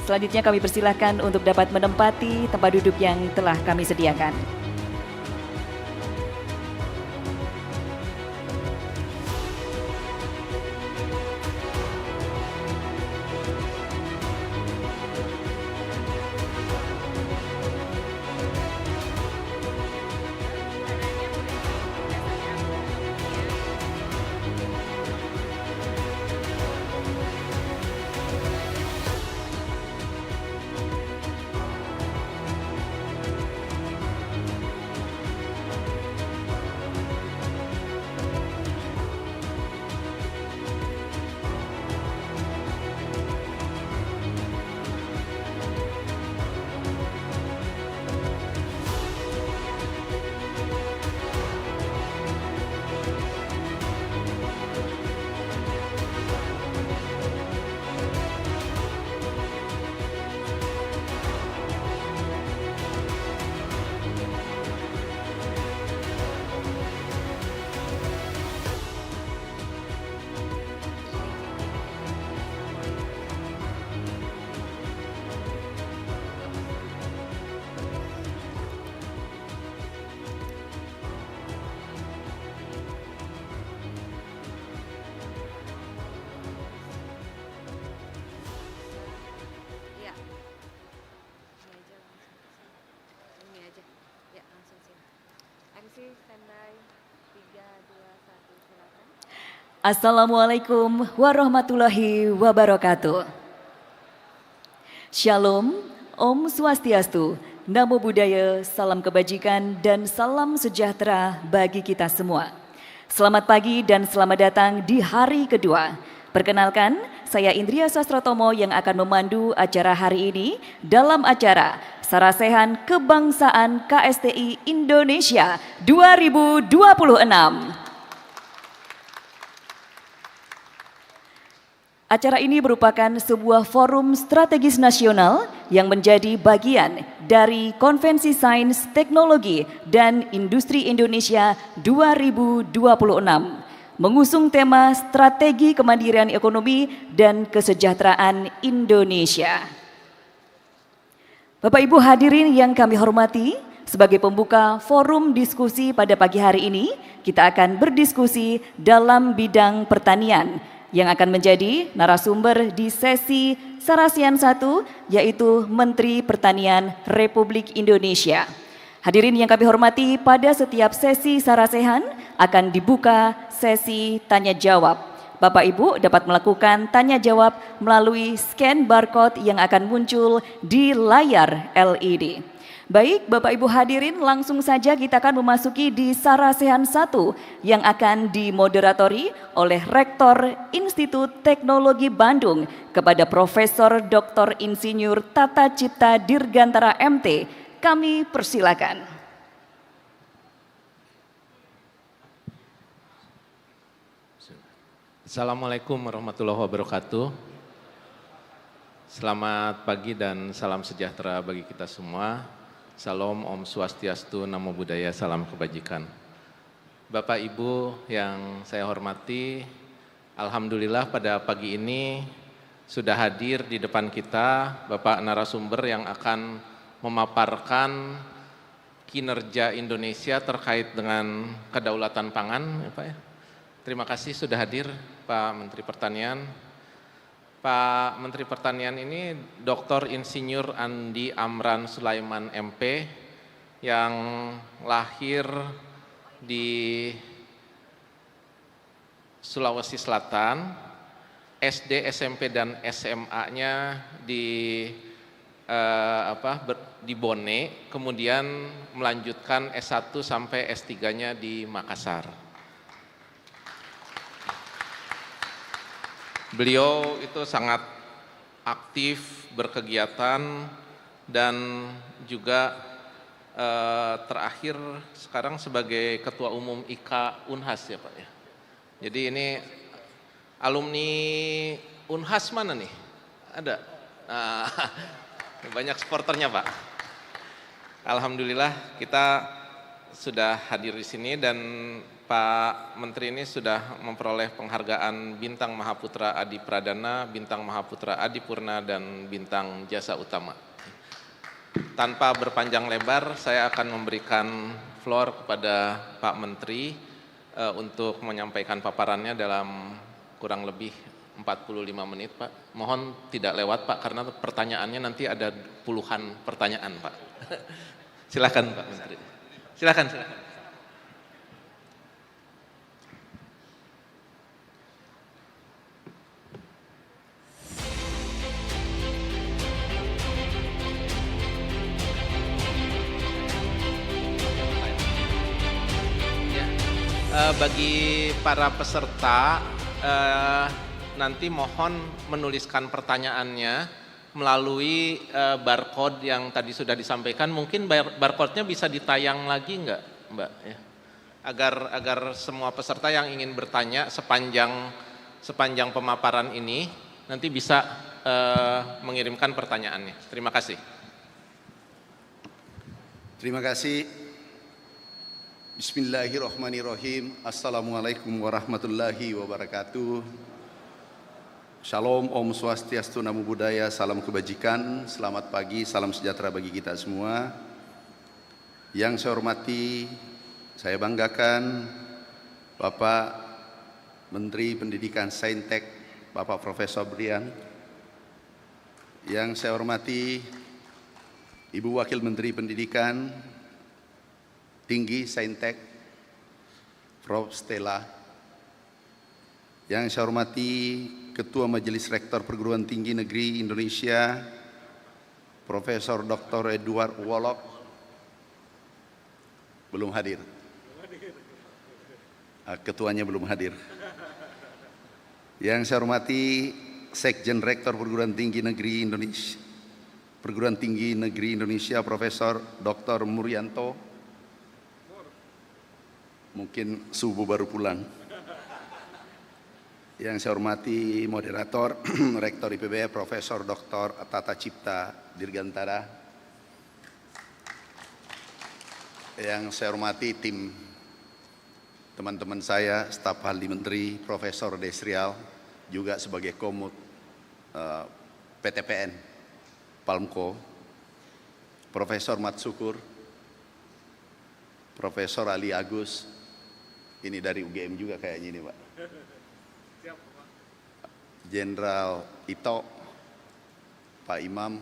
Selanjutnya kami persilahkan untuk dapat menempati tempat duduk yang telah kami sediakan. Assalamualaikum warahmatullahi wabarakatuh. Shalom, Om Swastiastu, Namo Buddhaya, salam kebajikan dan salam sejahtera bagi kita semua. Selamat pagi dan selamat datang di hari kedua. Perkenalkan, saya Indria Sastrotomo yang akan memandu acara hari ini dalam acara Sarasehan Kebangsaan KSTI Indonesia 2026. Acara ini merupakan sebuah forum strategis nasional yang menjadi bagian dari Konvensi Sains, Teknologi, dan Industri Indonesia 2026, mengusung tema Strategi Kemandirian Ekonomi dan Kesejahteraan Indonesia. Bapak Ibu hadirin yang kami hormati, sebagai pembuka forum diskusi pada pagi hari ini, kita akan berdiskusi dalam bidang pertanian, yang akan menjadi narasumber di sesi Sarasian 1, yaitu Menteri Pertanian Republik Indonesia. Hadirin yang kami hormati, pada setiap sesi Sarasehan akan dibuka sesi tanya jawab. Bapak Ibu dapat melakukan tanya jawab melalui scan barcode yang akan muncul di layar LED. Baik, Bapak Ibu hadirin, langsung saja kita akan memasuki di Sarasehan 1 yang akan dimoderatori oleh Rektor Institut Teknologi Bandung kepada Profesor Dr. Insinyur Tata Cipta Dirgantara MT. Kami persilakan. Assalamualaikum warahmatullahi wabarakatuh. Selamat pagi dan salam sejahtera bagi kita semua. Salam, Om Swastiastu, Namo Buddhaya, salam kebajikan. Bapak Ibu yang saya hormati, alhamdulillah pada pagi ini sudah hadir di depan kita Bapak narasumber yang akan memaparkan kinerja Indonesia terkait dengan kedaulatan pangan, ya Pak ya. Terima kasih sudah hadir Pak Menteri Pertanian. Pak Menteri Pertanian ini Dr. Insinyur Andi Amran Sulaiman MP yang lahir di Sulawesi Selatan, SD, SMP, dan SMA-nya di Bone, kemudian melanjutkan S1 sampai S3-nya di Makassar. Beliau itu sangat aktif berkegiatan dan juga terakhir sekarang sebagai Ketua Umum IKA Unhas ya Pak ya. Jadi ini alumni Unhas mana nih? Ada? Nah, banyak supporternya Pak. Alhamdulillah kita sudah hadir di sini dan Pak Menteri ini sudah memperoleh penghargaan Bintang Mahaputra Adi Pradana, Bintang Mahaputra Adi Purna, dan Bintang Jasa Utama. Tanpa berpanjang lebar, saya akan memberikan floor kepada Pak Menteri untuk menyampaikan paparannya dalam kurang lebih 45 menit, Pak. Mohon tidak lewat, Pak, karena pertanyaannya nanti ada puluhan pertanyaan, Pak. Silakan, Pak Menteri. Silakan. Bagi para peserta, nanti mohon menuliskan pertanyaannya melalui barcode yang tadi sudah disampaikan. Mungkin barcode-nya bisa ditayang lagi enggak, Mbak? Ya. Agar semua peserta yang ingin bertanya sepanjang pemaparan ini nanti bisa mengirimkan pertanyaannya. Terima kasih. Terima kasih. Bismillahirrahmanirrahim. Assalamualaikum warahmatullahi wabarakatuh. Shalom, Om Swastiastu, Namo Buddhaya, salam kebajikan, selamat pagi, salam sejahtera bagi kita semua. Yang saya hormati, saya banggakan Bapak Menteri Pendidikan Saintek, Bapak Profesor Brian. Yang saya hormati Ibu Wakil Menteri Pendidikan Tinggi Saintek, Prof. Stella. Yang saya hormati Ketua Majelis Rektor Perguruan Tinggi Negeri Indonesia, Profesor Dr. Edward Wolok, belum hadir. Ketuanya belum hadir. Yang saya hormati Sekjen Rektor Perguruan Tinggi Negeri Indonesia, Profesor Dr. Muryanto. Mungkin subuh baru pulang. Yang saya hormati moderator, Rektor IPB, Profesor Dr. Tata Cipta Dirgantara. Yang saya hormati tim teman-teman saya, staf ahli menteri, Profesor Desrial, juga sebagai komut PTPN Palmko, Profesor Matsukur, Profesor Ali Agus. Ini dari UGM juga kayaknya ini, Pak. Jenderal Ito, Pak Imam,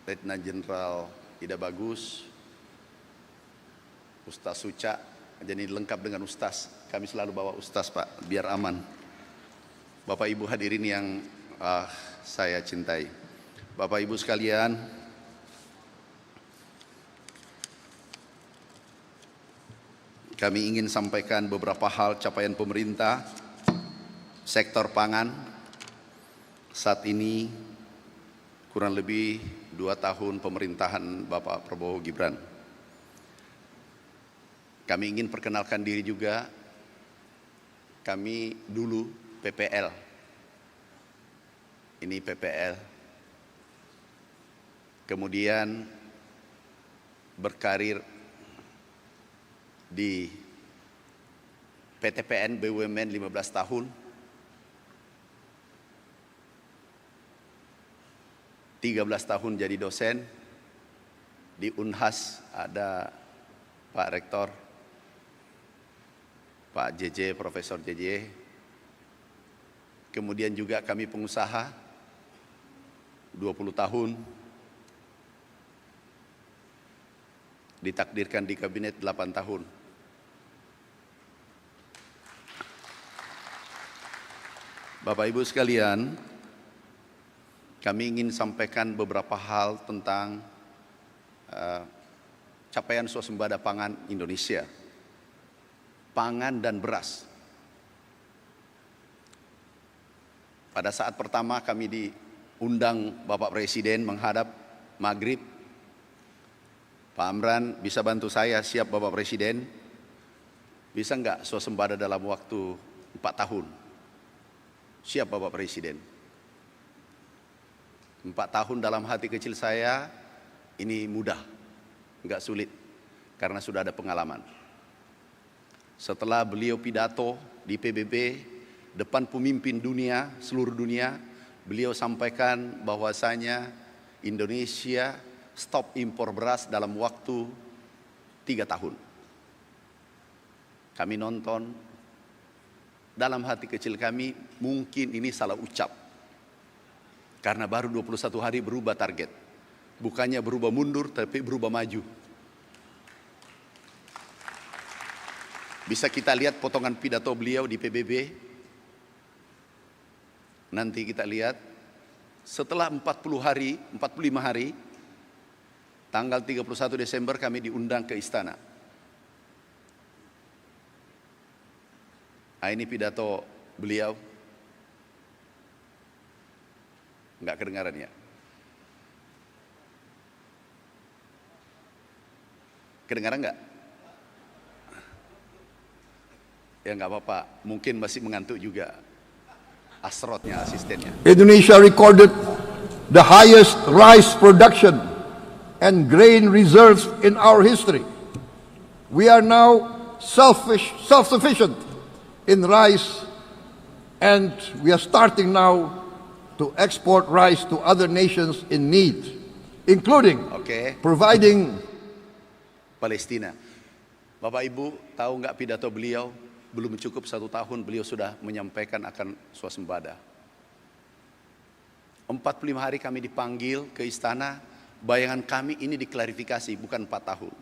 Letnan Jenderal Ida Bagus, Ustaz Suca, jadi lengkap dengan Ustaz. Kami selalu bawa Ustaz, Pak, biar aman. Bapak Ibu hadirin yang saya cintai. Bapak Ibu sekalian, kami ingin sampaikan beberapa hal capaian pemerintah sektor pangan saat ini kurang lebih 2 tahun pemerintahan Bapak Prabowo Gibran. Kami ingin perkenalkan diri juga, kami dulu PPL, ini PPL, kemudian berkarir di PTPN BUMN 15 tahun, 13 tahun jadi dosen, di Unhas ada Pak Rektor, Pak JJ, Profesor JJ, kemudian juga kami pengusaha 20 tahun, ditakdirkan di kabinet 8 tahun. Bapak Ibu sekalian, kami ingin sampaikan beberapa hal tentang capaian swasembada pangan Indonesia. Pangan dan beras. Pada saat pertama kami diundang Bapak Presiden menghadap Maghrib, Pak Amran bisa bantu saya, siap Bapak Presiden, bisa enggak swasembada dalam waktu 4 tahun? Siap Bapak Presiden. 4 tahun dalam hati kecil saya, ini mudah, enggak sulit, karena sudah ada pengalaman. setelah beliau pidato di PBB depan pemimpin dunia, seluruh dunia, beliau sampaikan bahwasanya Indonesia stop impor beras dalam waktu 3 tahun. Kami nonton, dalam hati kecil kami mungkin ini salah ucap. Karena baru 21 hari berubah target. Bukannya berubah mundur tapi berubah maju. Bisa kita lihat potongan pidato beliau di PBB. Nanti kita lihat setelah 45 hari, tanggal 31 Desember kami diundang ke istana. Nah, ini pidato beliau. Enggak kedengaran ya? Kedengaran enggak? Ya enggak apa-apa, mungkin masih mengantuk juga. Asrotnya, asistennya. Indonesia recorded the highest rice production and grain reserves in our history. We are now self-sufficient in rice, and we are starting now to export rice to other nations in need, including providing Palestina. Bapak Ibu tahu nggak pidato beliau? Belum cukup 1 tahun beliau sudah menyampaikan akan swasembada. 45 hari kami dipanggil ke istana. Bayangan kami ini diklarifikasi, bukan 4 tahun.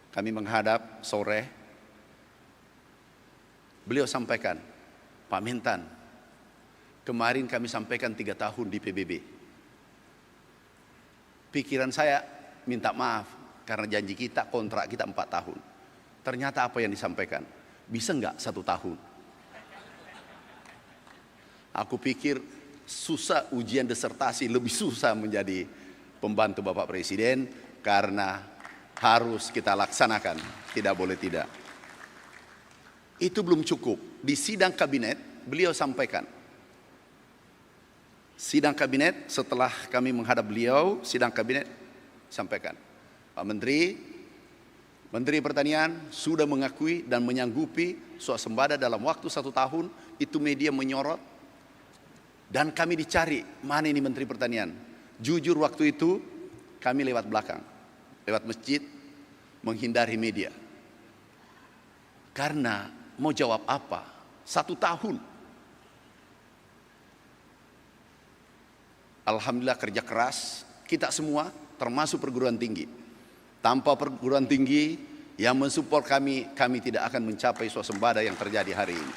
Kami menghadap sore. Beliau sampaikan, Pak Mentan, kemarin kami sampaikan 3 tahun di PBB. Pikiran saya minta maaf karena janji kita, kontrak kita 4 tahun. Ternyata apa yang disampaikan? Bisa enggak 1 tahun? Aku pikir susah ujian disertasi, lebih susah menjadi pembantu Bapak Presiden karena harus kita laksanakan, tidak boleh tidak. Itu belum cukup. Di sidang kabinet beliau sampaikan. Sidang kabinet setelah kami menghadap beliau, sidang kabinet sampaikan, Pak Menteri Pertanian sudah mengakui dan menyanggupi swasembada dalam waktu 1 tahun. Itu media menyorot dan kami dicari, mana ini Menteri Pertanian. Jujur waktu itu kami lewat belakang, lewat masjid, menghindari media. Karena mau jawab apa? 1 tahun. Alhamdulillah kerja keras kita semua, termasuk perguruan tinggi. Tanpa perguruan tinggi yang mensupport kami, kami tidak akan mencapai swasembada yang terjadi hari ini.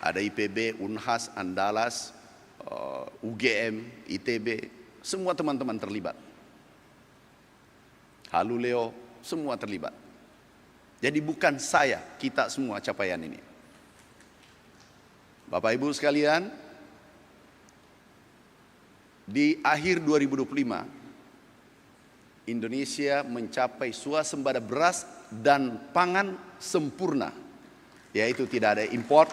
Ada IPB, Unhas, Andalas, UGM, ITB, semua teman-teman terlibat. Haluleo, semua terlibat. Jadi bukan saya, kita semua capaian ini. Bapak Ibu sekalian, di akhir 2025, Indonesia mencapai swasembada beras dan pangan sempurna, yaitu tidak ada impor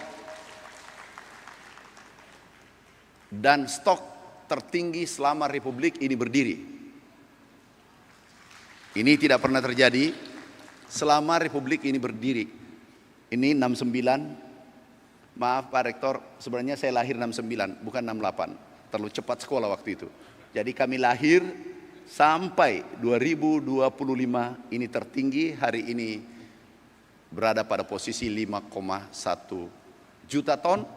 dan stok tertinggi selama Republik ini berdiri. Ini tidak pernah terjadi selama Republik ini berdiri. Ini 69, maaf Pak Rektor, sebenarnya saya lahir 69, bukan 68. Terlalu cepat sekolah waktu itu. Jadi kami lahir sampai 2025 ini tertinggi, hari ini berada pada posisi 5,1 juta ton,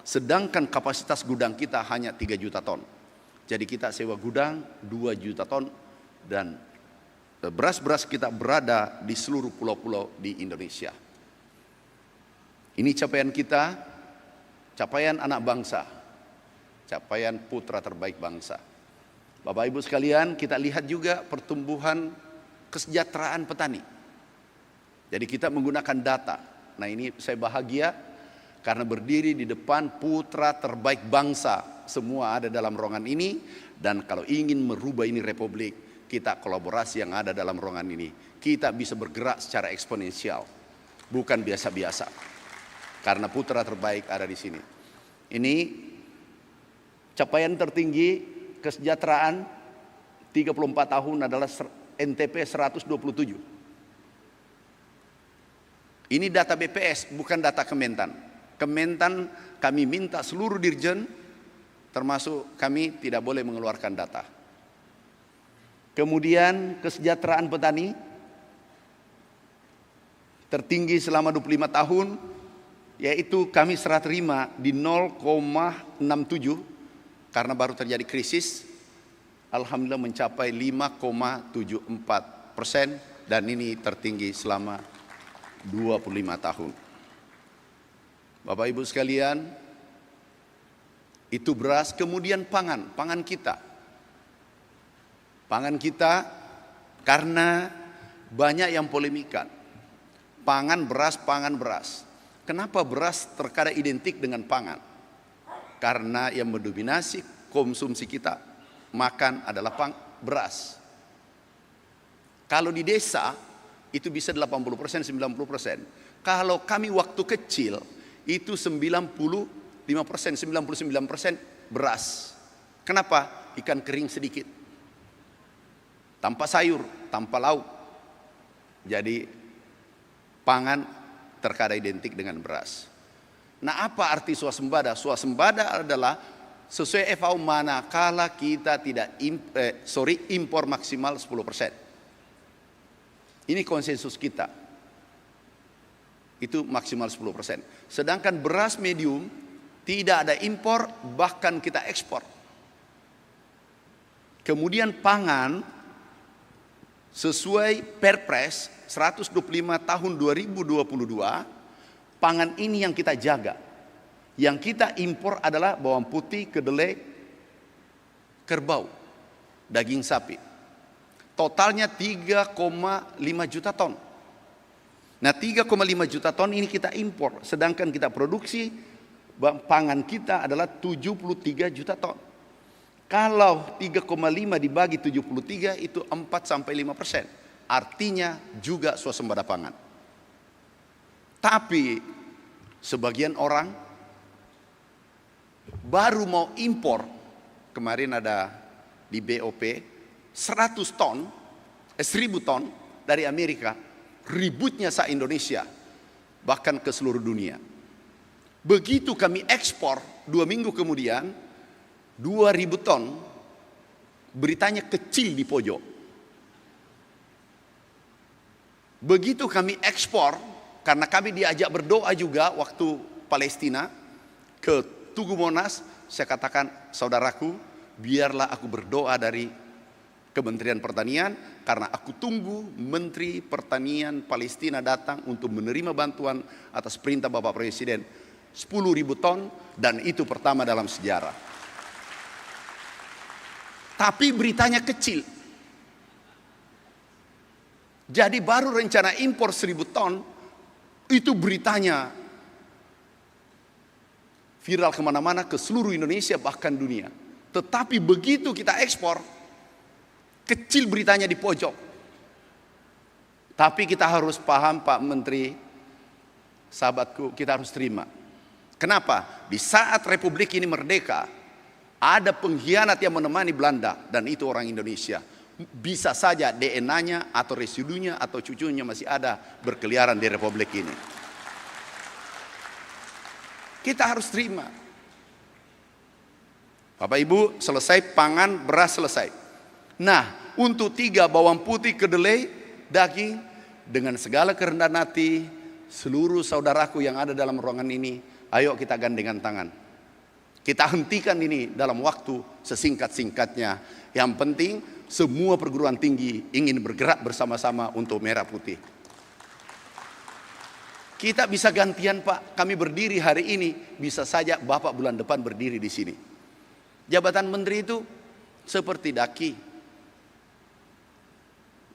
sedangkan kapasitas gudang kita hanya 3 juta ton. Jadi kita sewa gudang 2 juta ton dan beras-beras kita berada di seluruh pulau-pulau di Indonesia. Ini capaian kita, capaian anak bangsa, capaian putra terbaik bangsa. Bapak Ibu sekalian, kita lihat juga pertumbuhan kesejahteraan petani. Jadi kita menggunakan data. Nah ini saya bahagia karena berdiri di depan putra terbaik bangsa. Semua ada dalam ruangan ini. Dan kalau ingin merubah ini Republik, kita kolaborasi yang ada dalam ruangan ini. Kita bisa bergerak secara eksponensial. Bukan biasa-biasa. Karena putra terbaik ada di sini. Ini capaian tertinggi kesejahteraan 34 tahun adalah NTP 127. Ini data BPS, bukan data Kementan. Kementan kami minta seluruh dirjen, termasuk kami tidak boleh mengeluarkan data. Kemudian kesejahteraan petani tertinggi selama 25 tahun, yaitu kami serah terima di 0,67 karena baru terjadi krisis. Alhamdulillah mencapai 5,74% dan ini tertinggi selama 25 tahun. Bapak Ibu sekalian, itu beras. Kemudian pangan kita. Pangan kita karena banyak yang polemikan. Pangan beras. Kenapa beras terkadang identik dengan pangan? Karena yang mendominasi konsumsi kita makan adalah beras. Kalau di desa itu bisa 80%, 90%. Kalau kami waktu kecil itu 95%, 99% beras. Kenapa? Ikan kering sedikit. Tanpa sayur, tanpa lauk. Jadi pangan terkadang identik dengan beras. Nah, apa arti swasembada? Swasembada adalah sesuai FAO manakala kita tidak impor maksimal 10%. Ini konsensus kita. Itu maksimal 10%. Sedangkan beras medium tidak ada impor, bahkan kita ekspor. Kemudian pangan sesuai Perpres 125 tahun 2022, pangan ini yang kita jaga. Yang kita impor adalah bawang putih, kedelai, kerbau, daging sapi. Totalnya 3,5 juta ton. Nah, 3,5 juta ton ini kita impor, sedangkan kita produksi pangan kita adalah 73 juta ton. Kalau 3,5 dibagi 73 itu 4-5%. Artinya juga swasembada pangan. Tapi sebagian orang baru mau impor. Kemarin ada di BOP 100 ton, 1000 ton dari Amerika, ributnya se-Indonesia, bahkan ke seluruh dunia. Begitu kami ekspor 2 minggu kemudian, 2000 ton, beritanya kecil di pojok. Begitu kami ekspor, karena kami diajak berdoa juga waktu Palestina, ke Tugu Monas, saya katakan, saudaraku, biarlah aku berdoa dari Kementerian Pertanian, karena aku tunggu Menteri Pertanian Palestina datang untuk menerima bantuan atas perintah Bapak Presiden 10.000 ton, dan itu pertama dalam sejarah. Tapi beritanya kecil. Jadi baru rencana impor 1000 ton, itu beritanya viral kemana-mana, ke seluruh Indonesia bahkan dunia. Tetapi begitu kita ekspor, kecil beritanya di pojok. Tapi kita harus paham, Pak Menteri, sahabatku, kita harus terima. Kenapa? Di saat Republik ini merdeka, ada pengkhianat yang menemani Belanda, dan itu orang Indonesia. Bisa saja DNA-nya atau residunya atau cucunya masih ada berkeliaran di Republik ini. Kita harus terima. Bapak Ibu, selesai pangan, beras selesai. Nah, untuk 3, bawang putih, kedelai, daging, dengan segala kerendahan hati, seluruh saudaraku yang ada dalam ruangan ini, ayo kita gandengan tangan. Kita hentikan ini dalam waktu sesingkat-singkatnya. Yang penting, semua perguruan tinggi ingin bergerak bersama-sama untuk merah putih. Kita bisa gantian, Pak. Kami berdiri hari ini, bisa saja Bapak bulan depan berdiri di sini. Jabatan menteri itu seperti daki.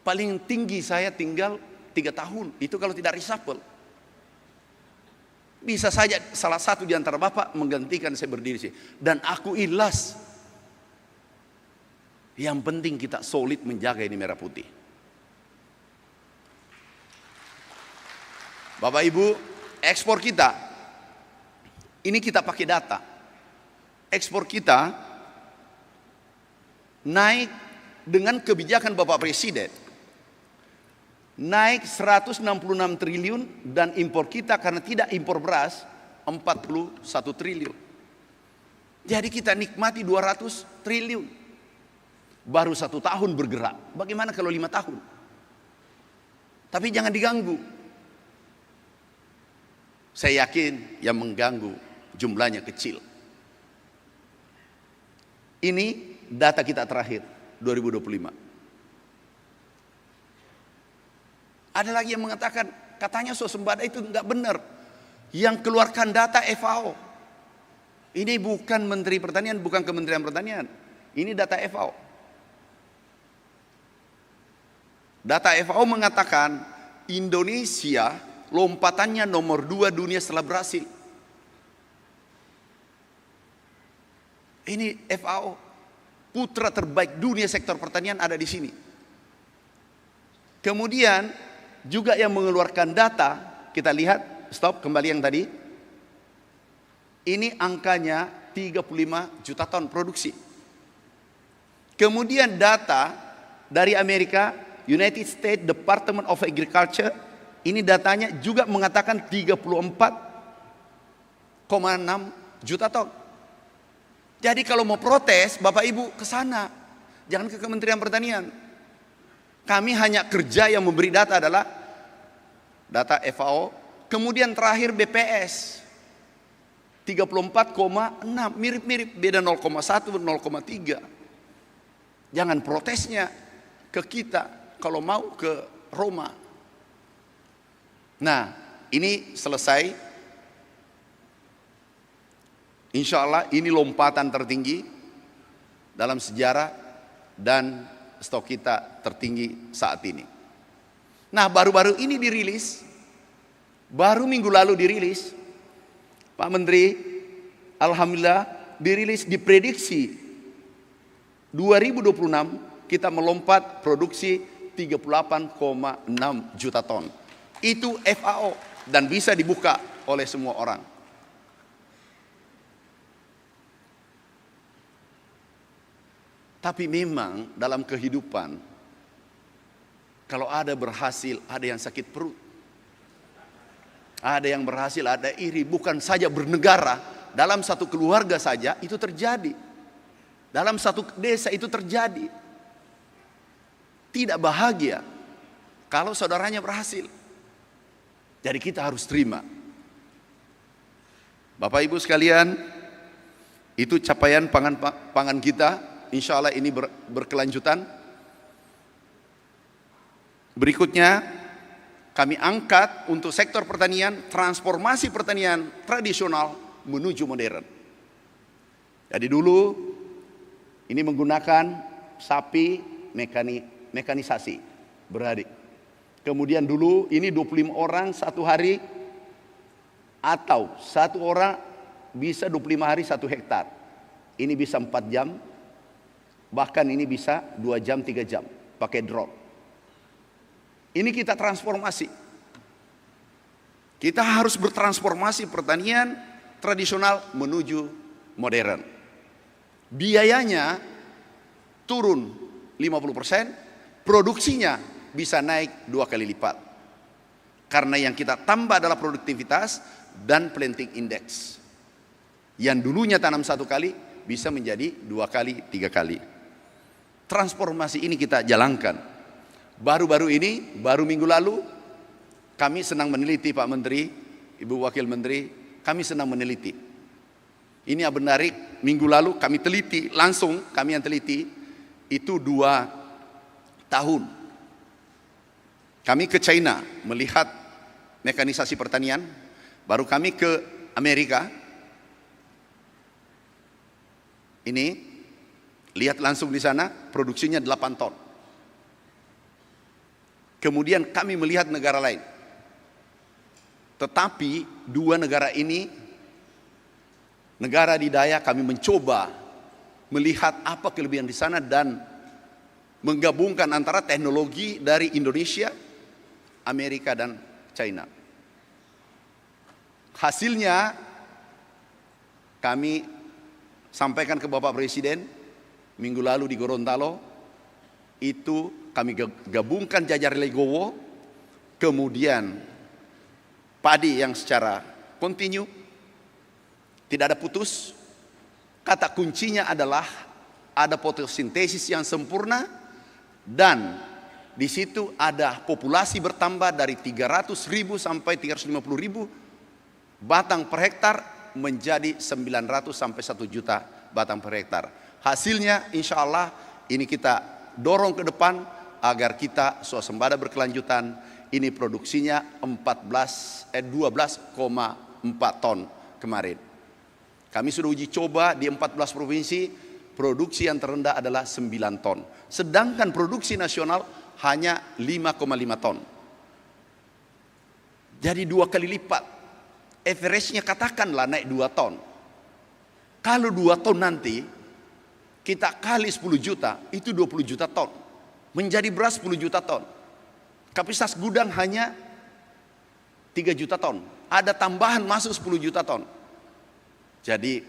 Paling tinggi saya tinggal 3 tahun. Itu kalau tidak reshuffle. Bisa saja salah satu di antara Bapak menggantikan saya berdiri sini. Dan aku ikhlas. Yang penting kita solid menjaga ini merah putih. Bapak Ibu, ekspor kita, ini kita pakai data. Ekspor kita naik dengan kebijakan Bapak Presiden. naik 166 triliun dan impor kita karena tidak impor beras 41 triliun. Jadi kita nikmati 200 triliun. Baru 1 tahun bergerak. Bagaimana kalau 5 tahun? Tapi jangan diganggu. Saya yakin yang mengganggu jumlahnya kecil. Ini data kita terakhir 2025. Ada lagi yang mengatakan katanya swasembada itu enggak benar. Yang keluarkan data FAO. Ini bukan Menteri Pertanian, bukan Kementerian Pertanian. Ini data FAO. Data FAO mengatakan Indonesia lompatannya nomor 2 dunia setelah Brasil. Ini FAO. Putra terbaik dunia sektor pertanian ada di sini. Kemudian juga yang mengeluarkan data, kita lihat, stop, kembali yang tadi. Ini angkanya 35 juta ton produksi. Kemudian data dari Amerika, United States Department of Agriculture, ini datanya juga mengatakan 34,6 juta ton. Jadi kalau mau protes, Bapak Ibu ke sana, jangan ke Kementerian Pertanian. Kami hanya kerja yang memberi data adalah data FAO, kemudian terakhir BPS 34,6, mirip-mirip, beda 0,1, 0,3. Jangan protesnya ke kita kalau mau ke Roma. Nah, ini selesai. Insya Allah ini lompatan tertinggi dalam sejarah dan stok kita tertinggi saat ini. Nah, baru-baru ini dirilis, baru minggu lalu dirilis, Pak Menteri, alhamdulillah dirilis, diprediksi 2026 kita melompat produksi 38,6 juta ton. Itu FAO dan bisa dibuka oleh semua orang. Tapi memang dalam kehidupan, kalau ada berhasil, ada yang sakit perut. Ada yang berhasil, ada iri. Bukan saja bernegara, dalam satu keluarga saja itu terjadi. Dalam satu desa itu terjadi. Tidak bahagia kalau saudaranya berhasil. Jadi kita harus terima. Bapak Ibu sekalian, itu capaian pangan kita. Insya Allah ini berkelanjutan. Berikutnya kami angkat untuk sektor pertanian, transformasi pertanian tradisional menuju modern. Jadi dulu ini menggunakan sapi mekanisasi beradik. Kemudian dulu ini 25 orang satu hari, atau satu orang bisa 25 hari 1 hektar. Ini bisa 4 jam. Bahkan ini bisa 2 jam, 3 jam pakai drone. Ini kita transformasi. Kita harus bertransformasi pertanian tradisional menuju modern. Biayanya turun 50%, produksinya bisa naik 2 kali lipat. Karena yang kita tambah adalah produktivitas dan planting index. Yang dulunya tanam 1 kali bisa menjadi 2 kali, 3 kali. Transformasi ini kita jalankan. Baru-baru ini, baru minggu lalu, kami senang meneliti Pak Menteri, Ibu Wakil Menteri, kami senang meneliti. Ini yang menarik, minggu lalu kami teliti, langsung kami yang teliti, itu 2 tahun. Kami ke China melihat mekanisasi pertanian, baru kami ke Amerika. Ini lihat langsung di sana, produksinya 8 ton. Kemudian kami melihat negara lain. Tetapi 2 negara ini, negara di daya, kami mencoba melihat apa kelebihan di sana dan menggabungkan antara teknologi dari Indonesia, Amerika dan China. Hasilnya kami sampaikan ke Bapak Presiden minggu lalu di Gorontalo. Itu kami gabungkan Jajar Legowo kemudian padi yang secara kontinu, tidak ada putus. Kata kuncinya adalah ada fotosintesis yang sempurna, dan di situ ada populasi bertambah dari 300.000 sampai 350.000 batang per hektar menjadi 900 sampai 1 juta batang per hektar. Hasilnya insya Allah ini kita dorong ke depan agar kita swasembada berkelanjutan. Ini produksinya 12,4 ton kemarin. Kami sudah uji coba di 14 provinsi, produksi yang terendah adalah 9 ton. Sedangkan produksi nasional hanya 5,5 ton. Jadi 2 kali lipat. Average-nya katakanlah naik 2 ton. Kalau 2 ton nanti, kita kali 10 juta, itu 20 juta ton. Menjadi beras 10 juta ton. Kapasitas gudang hanya 3 juta ton. Ada tambahan masuk 10 juta ton. Jadi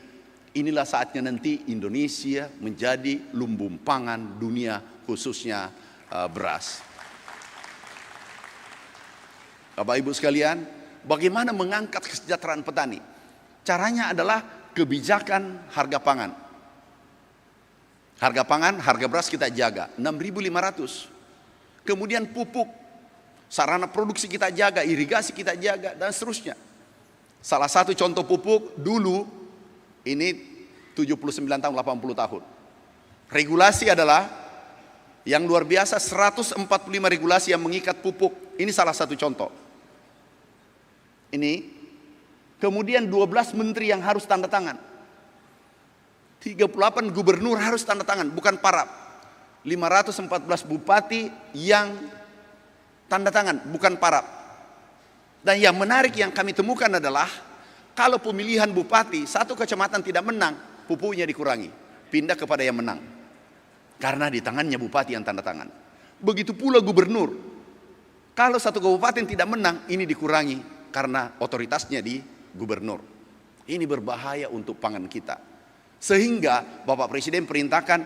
inilah saatnya nanti Indonesia menjadi lumbung pangan dunia, khususnya beras. Bapak Ibu sekalian, bagaimana mengangkat kesejahteraan petani? Caranya adalah kebijakan harga pangan. Harga pangan, harga beras kita jaga 6.500. Kemudian pupuk, sarana produksi kita jaga, irigasi kita jaga, dan seterusnya. Salah satu contoh pupuk dulu, ini 79 tahun, 80 tahun. Regulasi adalah yang luar biasa, 145 regulasi yang mengikat pupuk. Ini salah satu contoh. Ini, kemudian 12 menteri yang harus tanda tangan. 38 gubernur harus tanda tangan, bukan parab. 514 bupati yang tanda tangan, bukan parab. Dan yang menarik yang kami temukan adalah, kalau pemilihan bupati, satu kecamatan tidak menang, pupuknya dikurangi. Pindah kepada yang menang. Karena di tangannya bupati yang tanda tangan. Begitu pula gubernur. Kalau satu kabupaten tidak menang, ini dikurangi. Karena otoritasnya di gubernur. Ini berbahaya untuk pangan kita. Sehingga Bapak Presiden perintahkan,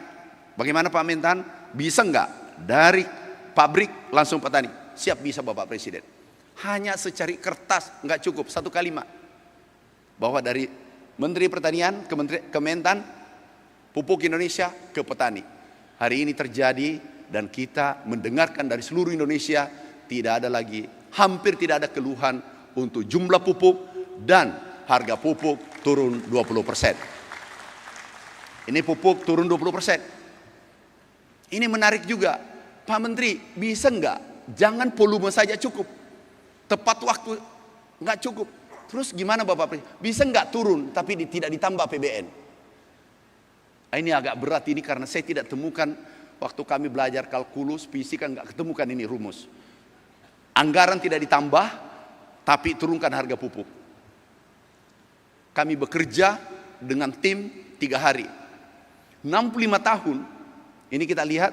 bagaimana Pak Mentan? Bisa enggak dari pabrik langsung petani? Siap, bisa Bapak Presiden. Hanya secari kertas, enggak cukup, satu kalimat. Bahwa dari Menteri Pertanian ke Kementan, pupuk Indonesia ke petani. Hari ini terjadi dan kita mendengarkan dari seluruh Indonesia, tidak ada lagi, hampir tidak ada keluhan untuk jumlah pupuk dan harga pupuk turun 20%. Ini pupuk turun 20%. Ini menarik juga. Pak Menteri, bisa enggak? Jangan volume saja cukup. Tepat waktu enggak cukup. Terus gimana Bapak Presiden? Bisa enggak turun tapi tidak ditambah APBN? Ini agak berat ini karena saya tidak temukan waktu kami belajar kalkulus, fisika enggak ketemukan ini rumus. Anggaran tidak ditambah tapi turunkan harga pupuk. Kami bekerja dengan tim 3 hari. 65 tahun, ini kita lihat,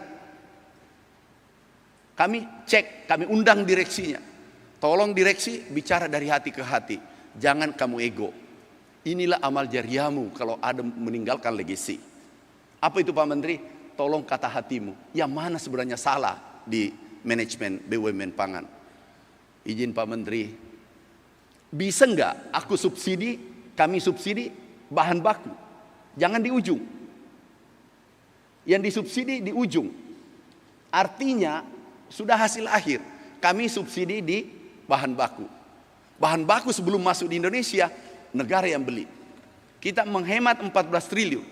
kami cek, kami undang direksinya. Tolong direksi bicara dari hati ke hati. Jangan kamu ego. Inilah amal jariahmu kalau ada meninggalkan legasi. Apa itu Pak Menteri? Tolong kata hatimu. Yang mana sebenarnya salah di manajemen BUMN pangan? Izin Pak Menteri. Bisa enggak aku subsidi, kami subsidi bahan baku. Jangan di ujung. Yang disubsidi di ujung. Artinya sudah hasil akhir. Kami subsidi di bahan baku. Bahan baku sebelum masuk di Indonesia, negara yang beli. Kita menghemat 14 triliun.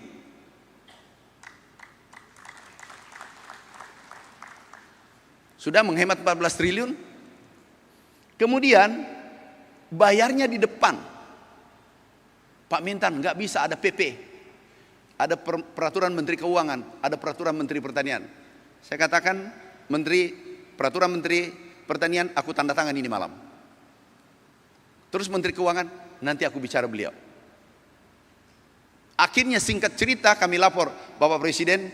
Sudah menghemat 14 triliun. Kemudian bayarnya di depan. Pak Mentan, nggak bisa, ada PP. Ada peraturan Menteri Keuangan, ada peraturan Menteri Pertanian. Saya katakan, peraturan Menteri Pertanian, aku tanda tangan ini malam. Terus Menteri Keuangan, nanti aku bicara beliau. Akhirnya singkat cerita kami lapor Bapak Presiden,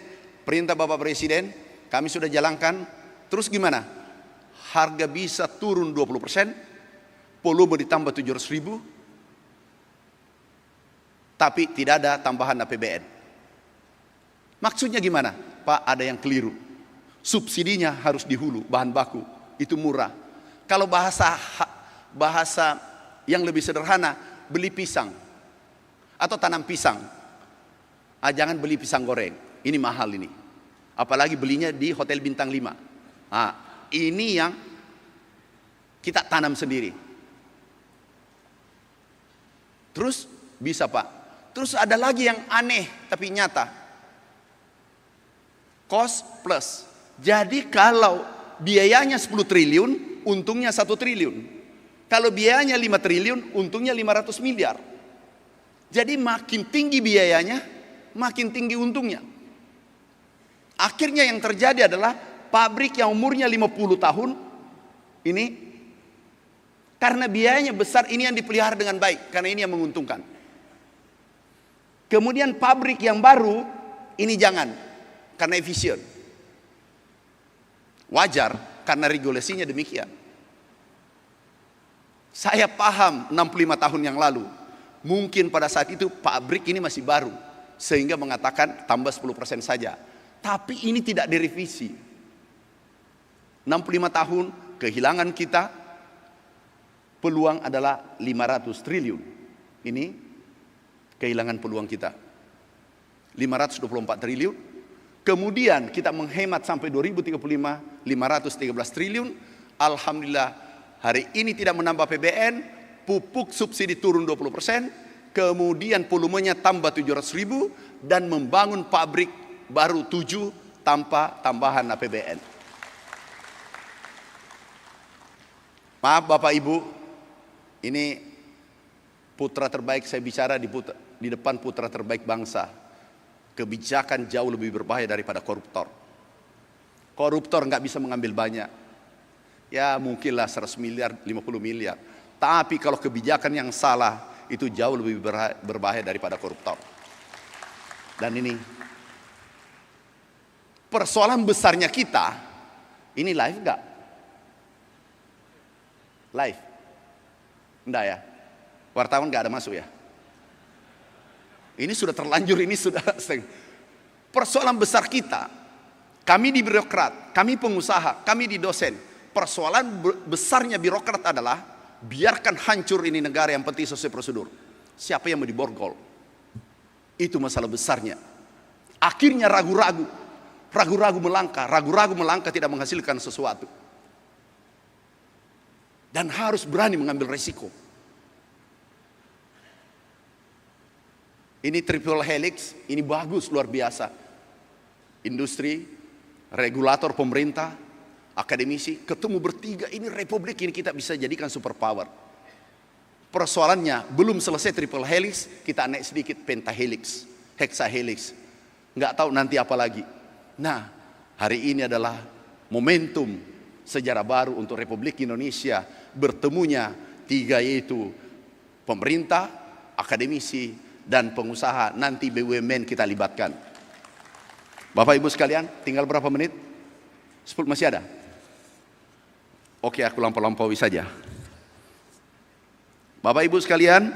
perintah Bapak Presiden, kami sudah jalankan. Terus gimana? Harga bisa turun 20%, volume ditambah 700.000, tapi tidak ada tambahan APBN. Maksudnya gimana? Pak, ada yang keliru. Subsidinya harus di hulu, bahan baku, itu murah. Kalau bahasa yang lebih sederhana, beli pisang atau tanam pisang. Jangan beli pisang goreng, ini mahal ini. Apalagi belinya di hotel bintang 5. Ini yang kita tanam sendiri. Terus bisa Pak. Terus ada lagi yang aneh tapi nyata. Cost plus. Jadi kalau biayanya 10 triliun, untungnya 1 triliun. Kalau biayanya 5 triliun, untungnya 500 miliar. Jadi makin tinggi biayanya, makin tinggi untungnya. Akhirnya yang terjadi adalah pabrik yang umurnya 50 tahun, ini karena biayanya besar, ini yang dipelihara dengan baik, karena ini yang menguntungkan. Kemudian pabrik yang baru, ini jangan, karena efisien. Wajar, karena regulasinya demikian. Saya paham 65 tahun yang lalu, mungkin pada saat itu pabrik ini masih baru, sehingga mengatakan tambah 10% saja. Tapi ini tidak direvisi. 65 tahun, kehilangan kita, peluang adalah 500 triliun. Ini kehilangan peluang kita. 524 triliun. Kemudian kita menghemat sampai 2035 513 triliun. Alhamdulillah hari ini tidak menambah PBN, pupuk subsidi turun 20%, kemudian volumenya tambah 700.000 dan membangun pabrik baru 7 tanpa tambahan APBN. Maaf Bapak Ibu, ini putra terbaik, saya bicara di depan putra terbaik bangsa. Kebijakan jauh lebih berbahaya daripada koruptor. Koruptor nggak bisa mengambil banyak. Ya mungkinlah 100 miliar, 50 miliar. Tapi kalau kebijakan yang salah, itu jauh lebih berbahaya daripada koruptor. Dan ini persoalan besarnya kita, ini live nggak? Live? Enggak ya? Wartawan nggak ada masuk ya? Ini sudah terlanjur, ini sudah persoalan besar kita. Kami di birokrat, kami pengusaha, kami di dosen. Persoalan besarnya birokrat adalah biarkan hancur ini negara, yang penting sesuai prosedur. Siapa yang mau diborgol? Itu masalah besarnya. Akhirnya ragu-ragu melangkah tidak menghasilkan sesuatu. Dan harus berani mengambil resiko. Ini triple helix, ini bagus, luar biasa. Industri, regulator, pemerintah, akademisi, ketemu bertiga, ini republik ini kita bisa jadikan superpower. Persoalannya, belum selesai triple helix, kita naik sedikit pentahelix, hexahelix. Nggak tahu nanti apa lagi. Nah, hari ini adalah momentum sejarah baru untuk Republik Indonesia. Bertemunya tiga, yaitu pemerintah, akademisi, dan pengusaha. Nanti BUMN kita libatkan. Bapak Ibu sekalian, tinggal berapa menit? 10 masih ada? Oke, aku lampau-lampaui saja. Bapak Ibu sekalian,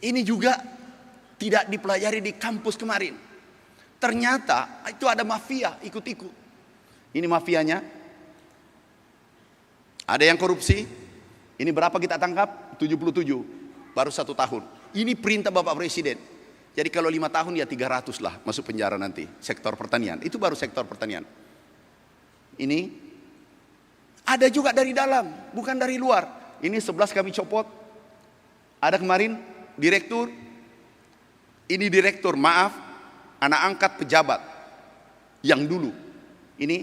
ini juga tidak dipelajari di kampus kemarin. Ternyata itu ada mafia ikut-ikut. Ini mafianya. Ada yang korupsi. Ini berapa kita tangkap? 77. Baru 1 tahun. Ini perintah Bapak Presiden. Jadi kalau 5 tahun ya 300 lah masuk penjara nanti. Sektor pertanian. Itu baru sektor pertanian. Ini ada juga dari dalam, bukan dari luar. Ini 11 kami copot. Ada kemarin direktur. Ini direktur, maaf, anak angkat pejabat yang dulu. Ini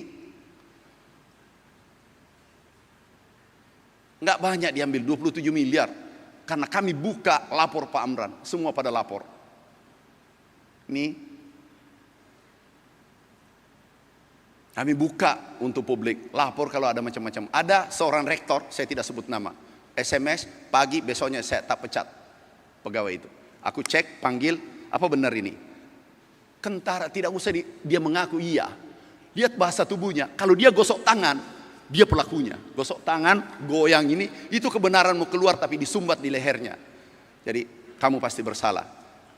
nggak banyak diambil, 27 miliar. Karena kami buka lapor Pak Amran, semua pada lapor. Ini kami buka untuk publik, lapor kalau ada macam-macam. Ada seorang rektor, saya tidak sebut nama, SMS pagi besoknya saya tak pecat pegawai itu. Aku cek, panggil, apa benar ini? Kentara, tidak usah dia mengaku iya. Lihat bahasa tubuhnya, kalau dia gosok tangan, dia pelakunya. Gosok tangan, goyang ini, itu kebenaran mau keluar tapi disumbat di lehernya. Jadi kamu pasti bersalah.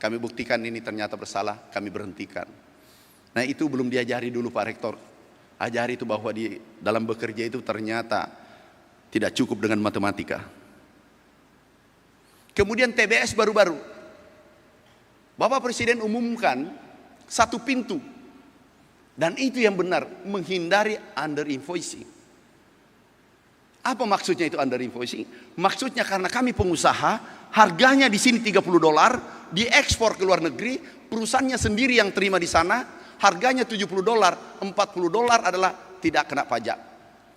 Kami buktikan ini ternyata bersalah, kami berhentikan. Nah itu belum diajari dulu Pak Rektor. Ajari itu bahwa di dalam bekerja itu ternyata tidak cukup dengan matematika. Kemudian TBS baru-baru, Bapak Presiden umumkan satu pintu. Dan itu yang benar, menghindari under invoicing. Apa maksudnya itu under invoicing? Maksudnya karena kami pengusaha, harganya di sini $30, diekspor ke luar negeri, perusahaannya sendiri yang terima di sana, harganya $70, $40 adalah tidak kena pajak.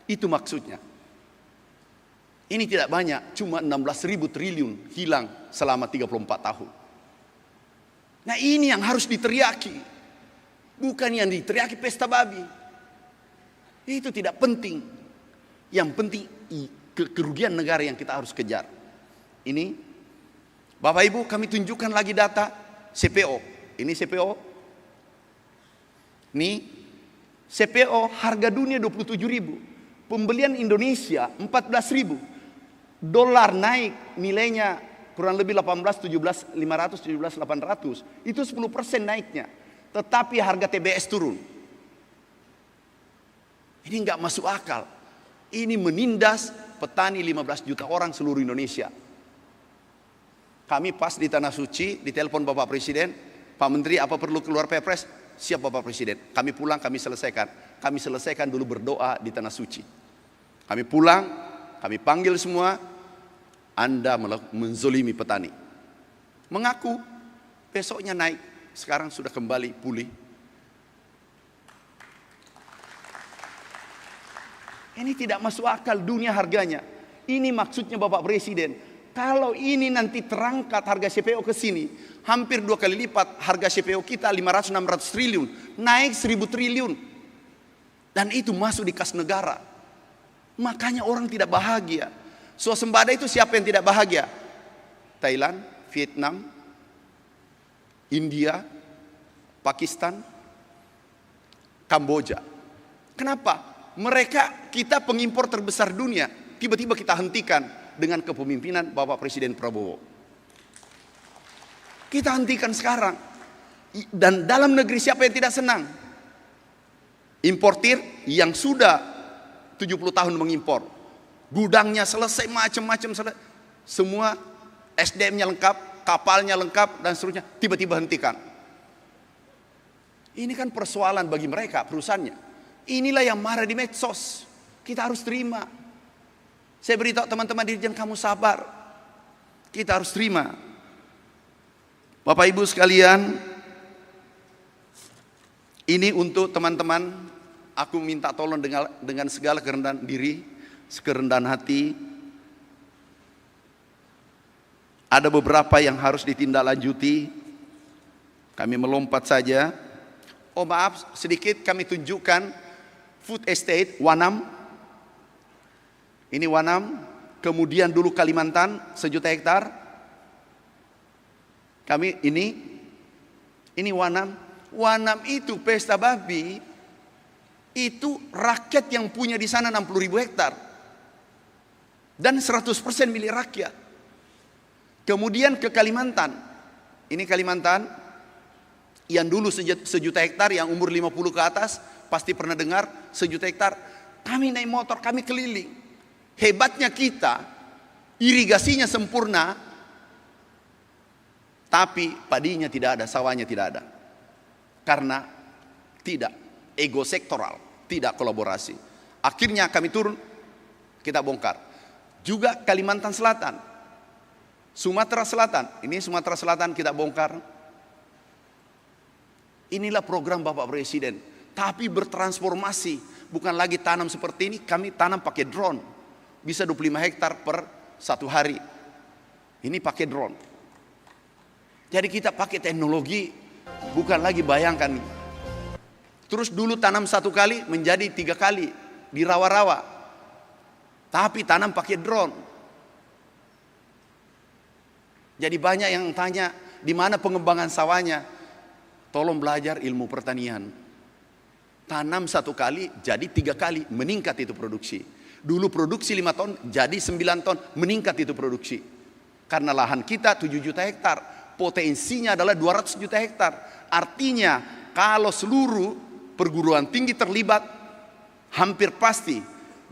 Itu maksudnya. Ini tidak banyak, cuma 16.000 triliun hilang selama 34 tahun. Nah ini yang harus diteriaki. Bukan yang diteriaki pesta babi. Itu tidak penting. Yang penting kerugian negara yang kita harus kejar. Ini Bapak Ibu, kami tunjukkan lagi data CPO. Ini CPO. Ini CPO harga dunia 27.000. Pembelian Indonesia 14.000. Dolar naik nilainya kurang lebih 18, 17, 500, 17, 800. Itu 10% naiknya. Tetapi harga TBS turun. Ini enggak masuk akal. Ini menindas petani 15 juta orang seluruh Indonesia. Kami pas di Tanah Suci, ditelepon Bapak Presiden, Pak Menteri apa perlu keluar Perpres? Siap Bapak Presiden. Kami pulang, kami selesaikan. Kami selesaikan dulu berdoa di Tanah Suci. Kami pulang, kami panggil semua, Anda menzolimi petani. Mengaku, besoknya naik. Sekarang sudah kembali pulih. Ini tidak masuk akal dunia harganya. Ini maksudnya Bapak Presiden. Kalau ini nanti terangkat harga CPO ke sini, hampir 2 kali lipat harga CPO kita 500-600 triliun, naik 1.000 triliun. Dan itu masuk di kas negara. Makanya orang tidak bahagia. Swasembada itu siapa yang tidak bahagia? Thailand, Vietnam, India, Pakistan, Kamboja. Kenapa? Mereka, kita pengimpor terbesar dunia, tiba-tiba kita hentikan dengan kepemimpinan Bapak Presiden Prabowo. Kita hentikan sekarang. Dan dalam negeri siapa yang tidak senang? Importir yang sudah 70 tahun mengimpor. Gudangnya selesai, macam-macam selesai. Semua SDM-nya lengkap, kapalnya lengkap, dan seterusnya. Tiba-tiba hentikan. Ini kan persoalan bagi mereka, perusahaannya. Inilah yang marah di medsos. Kita harus terima. Saya beritahu teman-teman Dirjen, kamu sabar. Kita harus terima. Bapak Ibu sekalian, ini untuk teman-teman, aku minta tolong dengan segala kerendahan diri, kerendahan hati. Ada beberapa yang harus ditindaklanjuti. Kami melompat saja. Oh maaf, sedikit kami tunjukkan food estate Wanam. Ini Wanam, kemudian dulu Kalimantan 1 juta hektar. Kami ini Wanam. Wanam itu pesta babi, itu rakyat yang punya di sana 60.000 hektar. Dan 100% milik rakyat. Kemudian ke Kalimantan. Ini Kalimantan yang dulu 1 juta hektar, yang umur 50 ke atas pasti pernah dengar 1 juta hektar. Kami naik motor, kami keliling. Hebatnya kita, irigasinya sempurna, tapi padinya tidak ada, sawahnya tidak ada. Karena tidak ego sektoral, tidak kolaborasi. Akhirnya kami turun, kita bongkar. Juga Kalimantan Selatan, Sumatera Selatan, ini Sumatera Selatan kita bongkar. Inilah program Bapak Presiden, tapi bertransformasi. Bukan lagi tanam seperti ini, kami tanam pakai drone. Bisa 25 hektar per 1 hari. Ini pakai drone. Jadi kita pakai teknologi, bukan lagi bayangkan. Terus dulu tanam 1 kali menjadi 3 kali di rawa-rawa. Tapi tanam pakai drone. Jadi banyak yang tanya, di mana pengembangan sawahnya? Tolong belajar ilmu pertanian. Tanam 1 kali jadi 3 kali, meningkat itu produksi. Dulu produksi 5 ton jadi 9 ton, meningkat itu produksi. Karena lahan kita 7 juta hektar, potensinya adalah 200 juta hektar. Artinya kalau seluruh perguruan tinggi terlibat, hampir pasti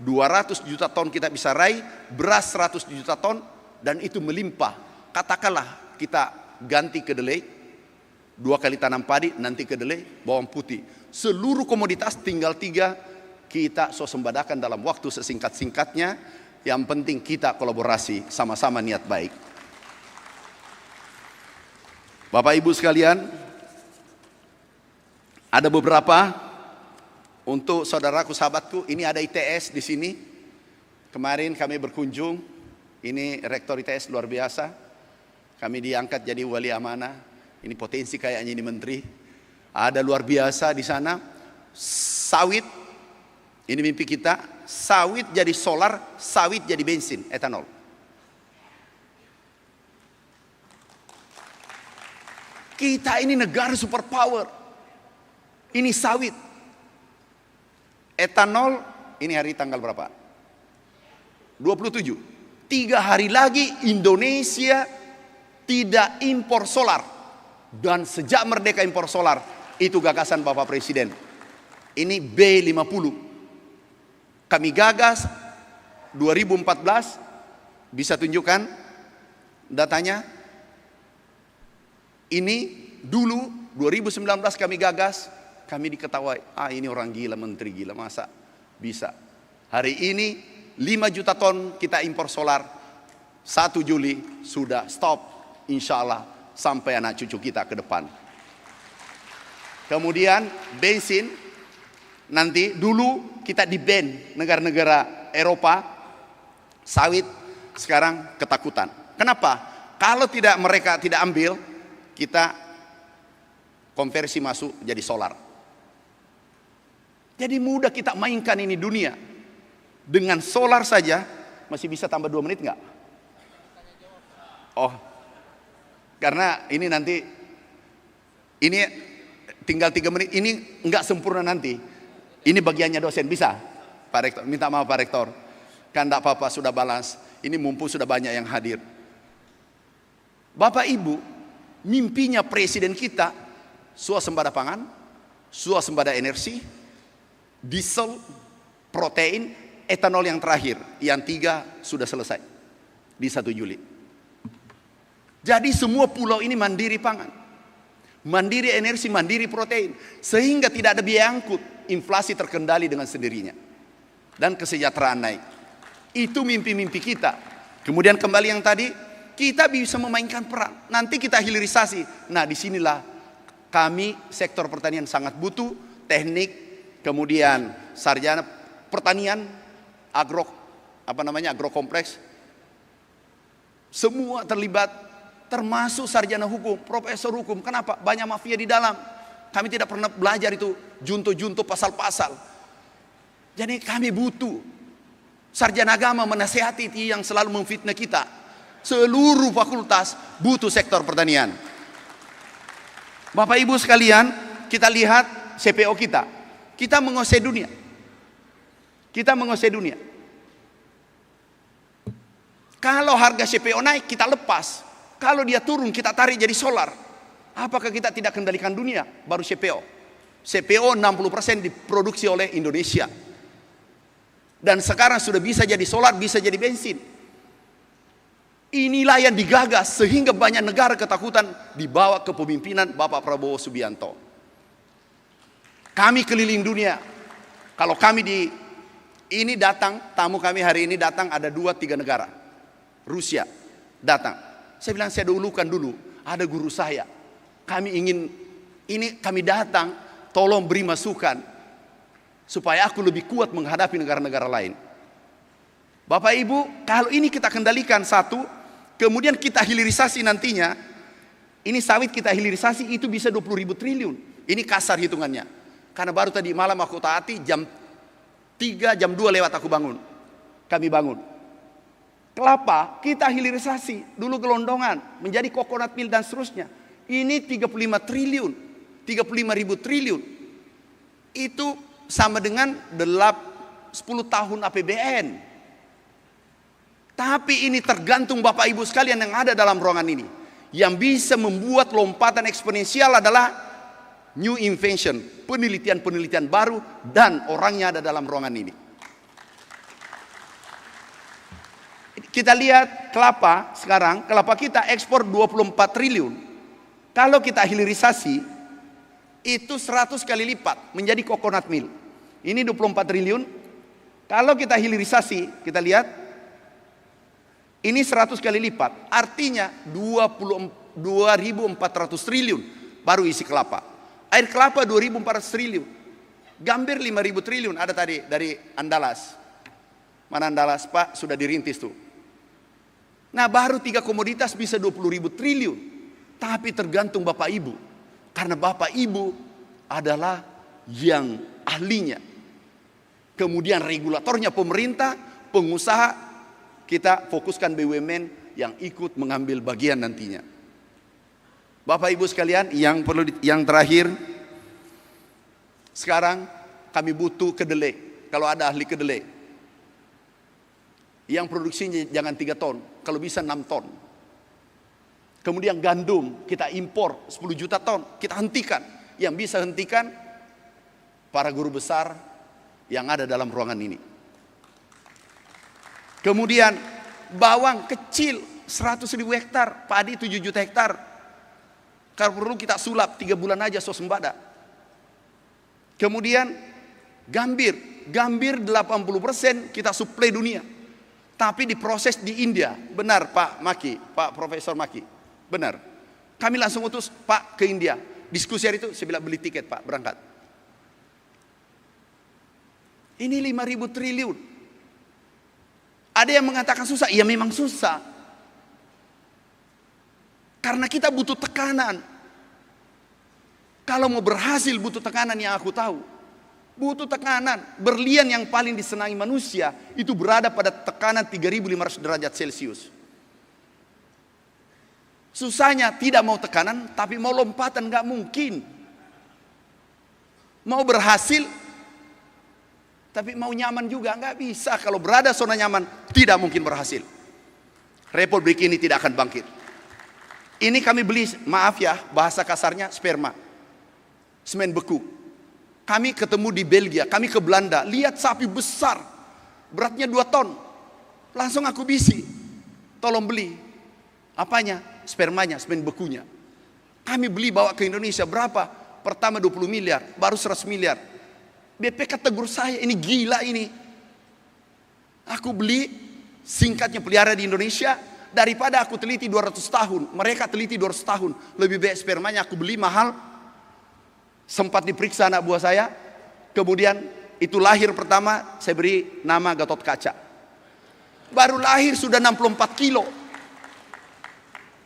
200 juta ton kita bisa raih, beras 100 juta ton, dan itu melimpah. Katakanlah kita ganti kedelai, 2 kali tanam padi, nanti kedelai, bawang putih. Seluruh komoditas tinggal 3 kita swasembadakan dalam waktu sesingkat-singkatnya. Yang penting kita kolaborasi, sama-sama niat baik. Bapak Ibu sekalian, ada beberapa untuk saudaraku sahabatku. Ini ada ITS di sini. Kemarin kami berkunjung. Ini rektor ITS luar biasa. Kami diangkat jadi wali amanah. Ini potensi kayaknya ini menteri. Ada luar biasa di sana. Sawit. Ini mimpi kita. Sawit jadi solar, sawit jadi bensin, etanol. Kita ini negara superpower. Ini sawit. Etanol, ini hari tanggal berapa? 27. 3 hari lagi Indonesia tidak impor solar. Dan sejak merdeka impor solar, itu gagasan Bapak Presiden. Ini B50. Kami gagas 2014, bisa tunjukkan datanya. Ini dulu 2019 kami gagas, kami diketawai, ini orang gila, menteri gila, masa bisa. Hari ini 5 juta ton kita impor solar, 1 Juli sudah stop, insya Allah sampai anak cucu kita ke depan. Kemudian bensin, nanti dulu kita di-ban negara-negara Eropa, sawit sekarang ketakutan. Kenapa? Kalau mereka tidak ambil, kita konversi masuk jadi solar. Jadi mudah kita mainkan ini dunia. Dengan solar saja, masih bisa tambah 2 menit nggak? Oh, karena ini nanti, ini tinggal 3 menit, ini nggak sempurna nanti. Ini bagiannya dosen, bisa? Pak Rektor, minta maaf Pak Rektor. Kan enggak apa-apa, sudah balance. Ini mumpung sudah banyak yang hadir. Bapak Ibu, mimpinya presiden kita, swasembada pangan, swasembada energi, diesel, protein, etanol yang terakhir. Yang 3 sudah selesai di 1 Juli. Jadi semua pulau ini mandiri pangan, mandiri energi, mandiri protein. Sehingga tidak ada biaya angkut. Inflasi terkendali dengan sendirinya. Dan kesejahteraan naik. Itu mimpi-mimpi kita. Kemudian kembali yang tadi, kita bisa memainkan peran. Nanti kita hilirisasi. Nah, disinilah kami sektor pertanian sangat butuh teknik, kemudian sarjana pertanian, agrokompleks. Semua terlibat, termasuk sarjana hukum, profesor hukum. Kenapa? Banyak mafia di dalam. Kami tidak pernah belajar itu junto-junto pasal-pasal. Jadi kami butuh sarjana agama menasihati yang selalu memfitnah kita. Seluruh fakultas butuh sektor pertanian. Bapak Ibu sekalian, kita lihat CPO kita. Kita menguasai dunia. Kita menguasai dunia. Kalau harga CPO naik, kita lepas. Kalau dia turun, kita tarik jadi solar. Apakah kita tidak kendalikan dunia? Baru CPO. CPO 60% diproduksi oleh Indonesia. Dan sekarang sudah bisa jadi solar, bisa jadi bensin. Inilah yang digagas sehingga banyak negara ketakutan dibawa ke pemimpinan Bapak Prabowo Subianto. Kami keliling dunia. Kalau kami ini datang, tamu kami hari ini datang ada 2-3 negara. Rusia datang. Saya bilang saya dahulukan dulu, ada guru saya. Kami ingin, ini kami datang, tolong beri masukan supaya aku lebih kuat menghadapi negara-negara lain. Bapak Ibu, kalau ini kita kendalikan satu, kemudian kita hilirisasi nantinya, ini sawit kita hilirisasi itu bisa 20.000 triliun. Ini kasar hitungannya. Karena baru tadi malam aku taati jam 3, jam 2 lewat aku bangun. Kami bangun. Kelapa kita hilirisasi, dulu gelondongan, menjadi coconut milk dan seterusnya. Ini 35 triliun, 35.000 triliun. Itu sama dengan 10 tahun APBN. Tapi ini tergantung Bapak Ibu sekalian yang ada dalam ruangan ini. Yang bisa membuat lompatan eksponensial adalah new invention, penelitian-penelitian baru, dan orangnya ada dalam ruangan ini. Kita lihat kelapa sekarang, kelapa kita ekspor 24 triliun. Kalau kita hilirisasi, itu 100 kali lipat menjadi coconut milk. Ini 24 triliun. Kalau kita hilirisasi, kita lihat, ini 100 kali lipat. Artinya 2.400 triliun baru isi kelapa. Air kelapa 2.400 triliun. Gambir 5.000 triliun ada tadi dari Andalas. Mana Andalas, Pak? Sudah dirintis tuh. Nah, baru 3 komoditas bisa 20.000 triliun. Tapi tergantung Bapak Ibu. Karena Bapak Ibu adalah yang ahlinya. Kemudian regulatornya pemerintah, pengusaha, kita fokuskan BUMN yang ikut mengambil bagian nantinya. Bapak Ibu sekalian, yang terakhir, sekarang kami butuh kedelai. Kalau ada ahli kedelai, yang produksinya jangan 3 ton, kalau bisa 6 ton. Kemudian gandum, kita impor 10 juta ton, kita hentikan. Yang bisa hentikan, para guru besar yang ada dalam ruangan ini. Kemudian bawang kecil 100.000 hektar, padi 7 juta hektar. Kalau perlu kita sulap 3 bulan aja swasembada. Kemudian gambir 80% kita suplai dunia. Tapi diproses di India. Benar Pak Maki, Pak Profesor Maki. Benar. Kami langsung utus Pak ke India. Diskusi hari itu saya bilang beli tiket Pak, berangkat. Ini 5.000 triliun. Ada yang mengatakan susah, iya memang susah. Karena kita butuh tekanan. Kalau mau berhasil butuh tekanan yang aku tahu. Butuh tekanan. Berlian yang paling disenangi manusia itu berada pada tekanan 3.500 derajat Celcius. Susahnya tidak mau tekanan, tapi mau lompatan nggak mungkin. Mau berhasil, tapi mau nyaman juga nggak bisa. Kalau berada zona nyaman, tidak mungkin berhasil. Republik ini tidak akan bangkit. Ini kami beli, maaf ya, bahasa kasarnya sperma, semen beku. Kami ketemu di Belgia, kami ke Belanda, lihat sapi besar, beratnya 2 ton. Langsung aku bisi, tolong beli. Apanya? Spermanya, semen bekunya. Kami beli bawa ke Indonesia, berapa? Pertama 20 miliar, baru 100 miliar. BPK tegur saya, ini gila ini. Aku beli, singkatnya pelihara di Indonesia, daripada aku teliti 200 tahun. Mereka teliti 200 tahun. Lebih baik spermanya aku beli mahal. Sempat diperiksa anak buah saya. Kemudian itu lahir pertama, saya beri nama Gatot Kaca. Baru lahir sudah 64 kilo.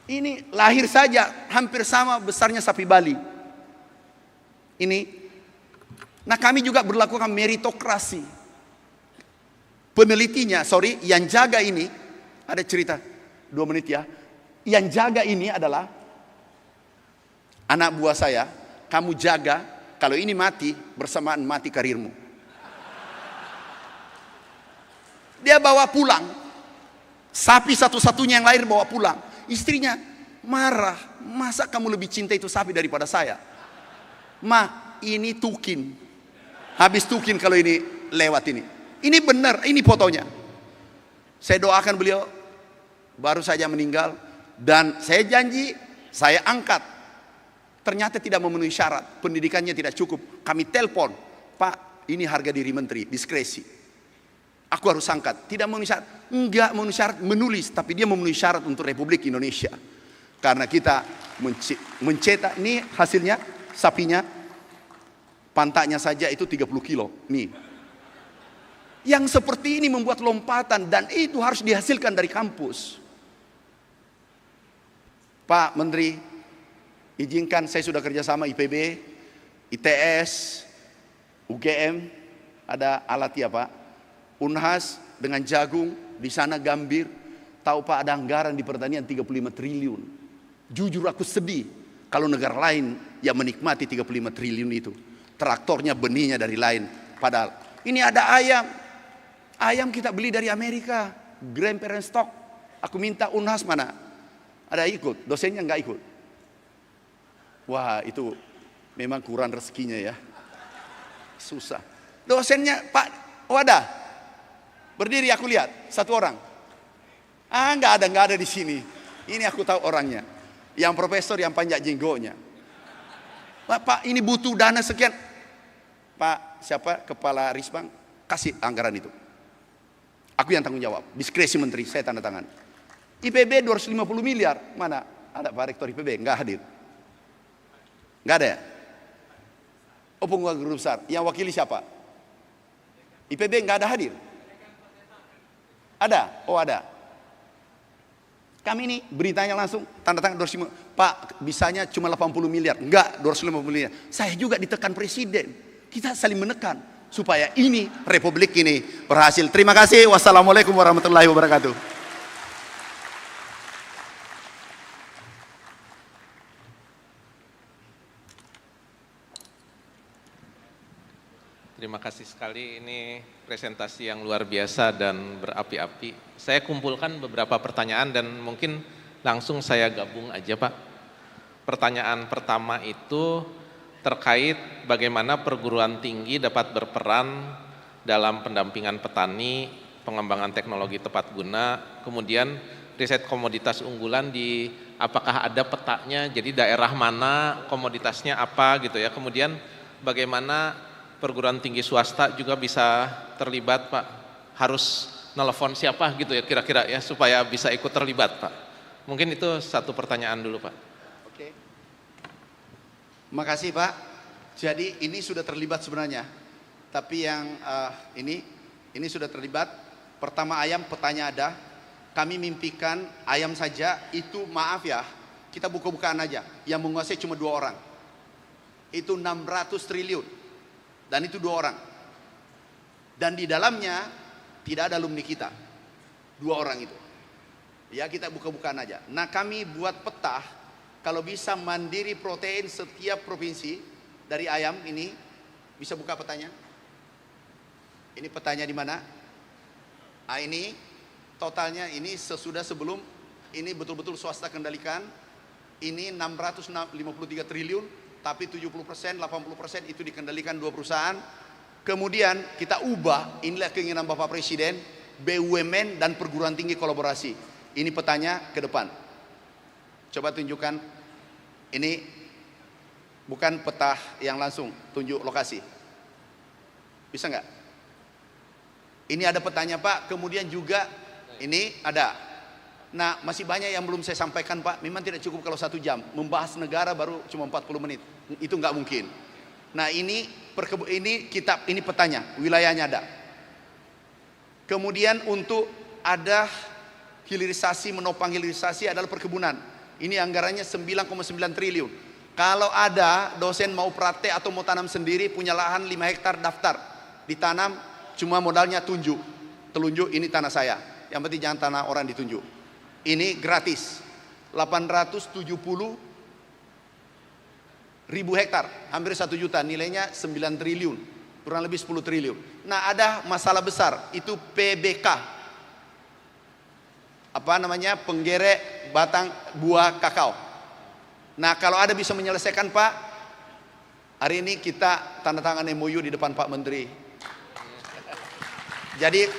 Ini lahir saja hampir sama besarnya sapi Bali. Ini. Nah kami juga berlakukan meritokrasi. Penelitinya, yang jaga ini, ada cerita 2 menit ya. Yang jaga ini adalah anak buah saya. Kamu jaga, kalau ini mati, bersamaan mati karirmu. Dia bawa pulang. Sapi satu-satunya yang lahir bawa pulang. Istrinya marah. Masa kamu lebih cinta itu sapi daripada saya? Ma, ini tukin. Habis tukin kalau ini lewat ini. Ini benar, ini fotonya. Saya doakan beliau, baru saja meninggal. Dan saya janji, saya angkat. Ternyata tidak memenuhi syarat, pendidikannya tidak cukup. Kami telepon, Pak, ini harga diri menteri, diskresi. Aku harus angkat, tidak memenuhi syarat. Enggak memenuhi syarat, menulis, tapi dia memenuhi syarat untuk Republik Indonesia. Karena kita mencetak, ini hasilnya, sapinya, pantatnya saja itu 30 kilo. Nih. Yang seperti ini membuat lompatan, dan itu harus dihasilkan dari kampus. Pak Menteri, izinkan saya sudah kerjasama IPB, ITS, UGM, ada alat ya Pak, Unhas dengan jagung, di sana gambir. Tahu Pak ada anggaran di pertanian 35 triliun. Jujur aku sedih kalau negara lain yang menikmati 35 triliun itu. Traktornya, benihnya dari lain. Padahal ini ada ayam. Ayam kita beli dari Amerika, grandparent stock. Aku minta Unhas mana? Ada ikut, dosennya nggak ikut. Wah itu memang kurang rezekinya ya. Susah. Dosennya Pak, oh ada. Berdiri aku lihat, satu orang. Nggak ada di sini. Ini aku tahu orangnya. Yang profesor yang panjang jenggonya. Pak, ini butuh dana sekian. Pak, siapa? Kepala Risbang, kasih anggaran itu. Aku yang tanggung jawab. Diskresi menteri, saya tanda tangan. IPB 250 miliar. Mana? Ada Pak Rektor IPB, nggak hadir. Nggak ada ya? Oh, pengusaha guru besar. Yang wakili siapa? IPB nggak ada hadir. Ada? Oh ada. Kami ini beritanya langsung tanda tangan 250. Pak, bisanya cuma 80 miliar. Enggak, 250 miliar. Saya juga ditekan presiden. Kita saling menekan supaya ini republik ini berhasil. Terima kasih. Wassalamualaikum warahmatullahi wabarakatuh. Terima kasih sekali, ini presentasi yang luar biasa dan berapi-api. Saya kumpulkan beberapa pertanyaan dan mungkin langsung saya gabung aja Pak. Pertanyaan pertama itu terkait bagaimana perguruan tinggi dapat berperan dalam pendampingan petani, pengembangan teknologi tepat guna, kemudian riset komoditas unggulan di apakah ada petanya, jadi daerah mana, komoditasnya apa gitu ya. Kemudian bagaimana perguruan tinggi swasta juga bisa terlibat Pak, harus nelpon siapa gitu ya kira-kira ya supaya bisa ikut terlibat Pak. Mungkin itu satu pertanyaan dulu Pak. Oke. Makasih Pak. Jadi ini sudah terlibat sebenarnya. Tapi yang ini sudah terlibat. Pertama ayam, petanya ada. Kami mimpikan ayam saja itu maaf ya, kita buka-bukaan aja. Yang menguasai cuma 2 orang. Itu 600 triliun. Dan itu 2 orang. Dan di dalamnya tidak ada alumni kita. 2 orang itu. Ya kita buka-bukaan aja. Nah kami buat peta, kalau bisa mandiri protein setiap provinsi dari ayam ini, bisa buka petanya. Ini petanya di mana? Ini totalnya ini sesudah sebelum, ini betul-betul swasta kendalikan. Ini 653 triliun. Tapi 70%, 80% itu dikendalikan 2 perusahaan. Kemudian kita ubah, inilah keinginan Bapak Presiden, BUMN dan perguruan tinggi kolaborasi. Ini petanya ke depan. Coba tunjukkan, ini bukan peta yang langsung, tunjuk lokasi. Bisa nggak? Ini ada petanya Pak, kemudian juga ini ada. Nah masih banyak yang belum saya sampaikan Pak, memang tidak cukup kalau 1 jam. Membahas negara baru cuma 40 menit, itu nggak mungkin. Nah ini kitab, ini petanya, wilayahnya ada. Kemudian untuk ada hilirisasi, menopang hilirisasi adalah perkebunan. Ini anggarannya 9,9 triliun. Kalau ada dosen mau praktek atau mau tanam sendiri, punya lahan 5 hektar daftar. Ditanam, cuma modalnya telunjuk ini tanah saya. Yang penting jangan tanah orang ditunjuk. Ini gratis, 870 ribu hektar, hampir 1 juta, nilainya 9 triliun, kurang lebih 10 triliun. Nah ada masalah besar, itu PBK, apa namanya, penggerek batang buah kakao. Nah kalau ada bisa menyelesaikan Pak, hari ini kita tanda tangan MOU di depan Pak Menteri. Jadi,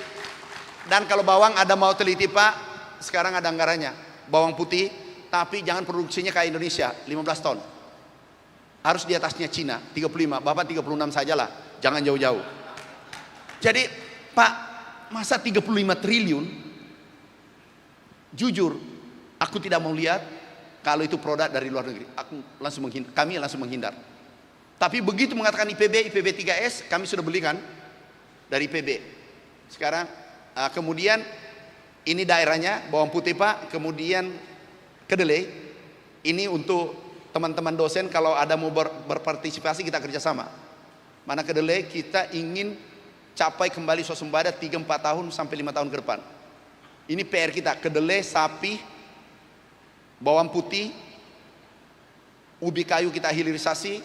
dan kalau bawang ada mau teliti Pak, sekarang ada anggarannya, bawang putih, tapi jangan produksinya kayak Indonesia, 15 ton. Harus di atasnya Cina, 35, Bapak 36 sajalah, jangan jauh-jauh. Jadi Pak, masa 35 triliun, jujur, aku tidak mau lihat kalau itu produk dari luar negeri. Kami langsung menghindar. Tapi begitu mengatakan IPB 3S, kami sudah belikan dari IPB. Sekarang, kemudian ini daerahnya, bawang putih Pak, kemudian kedelai. Ini untuk teman-teman dosen kalau ada mau berpartisipasi kita kerjasama. Mana kedelai kita ingin capai kembali swasembada 3-4 tahun sampai 5 tahun ke depan. Ini PR kita, kedelai, sapi, bawang putih, ubi kayu kita hilirisasi,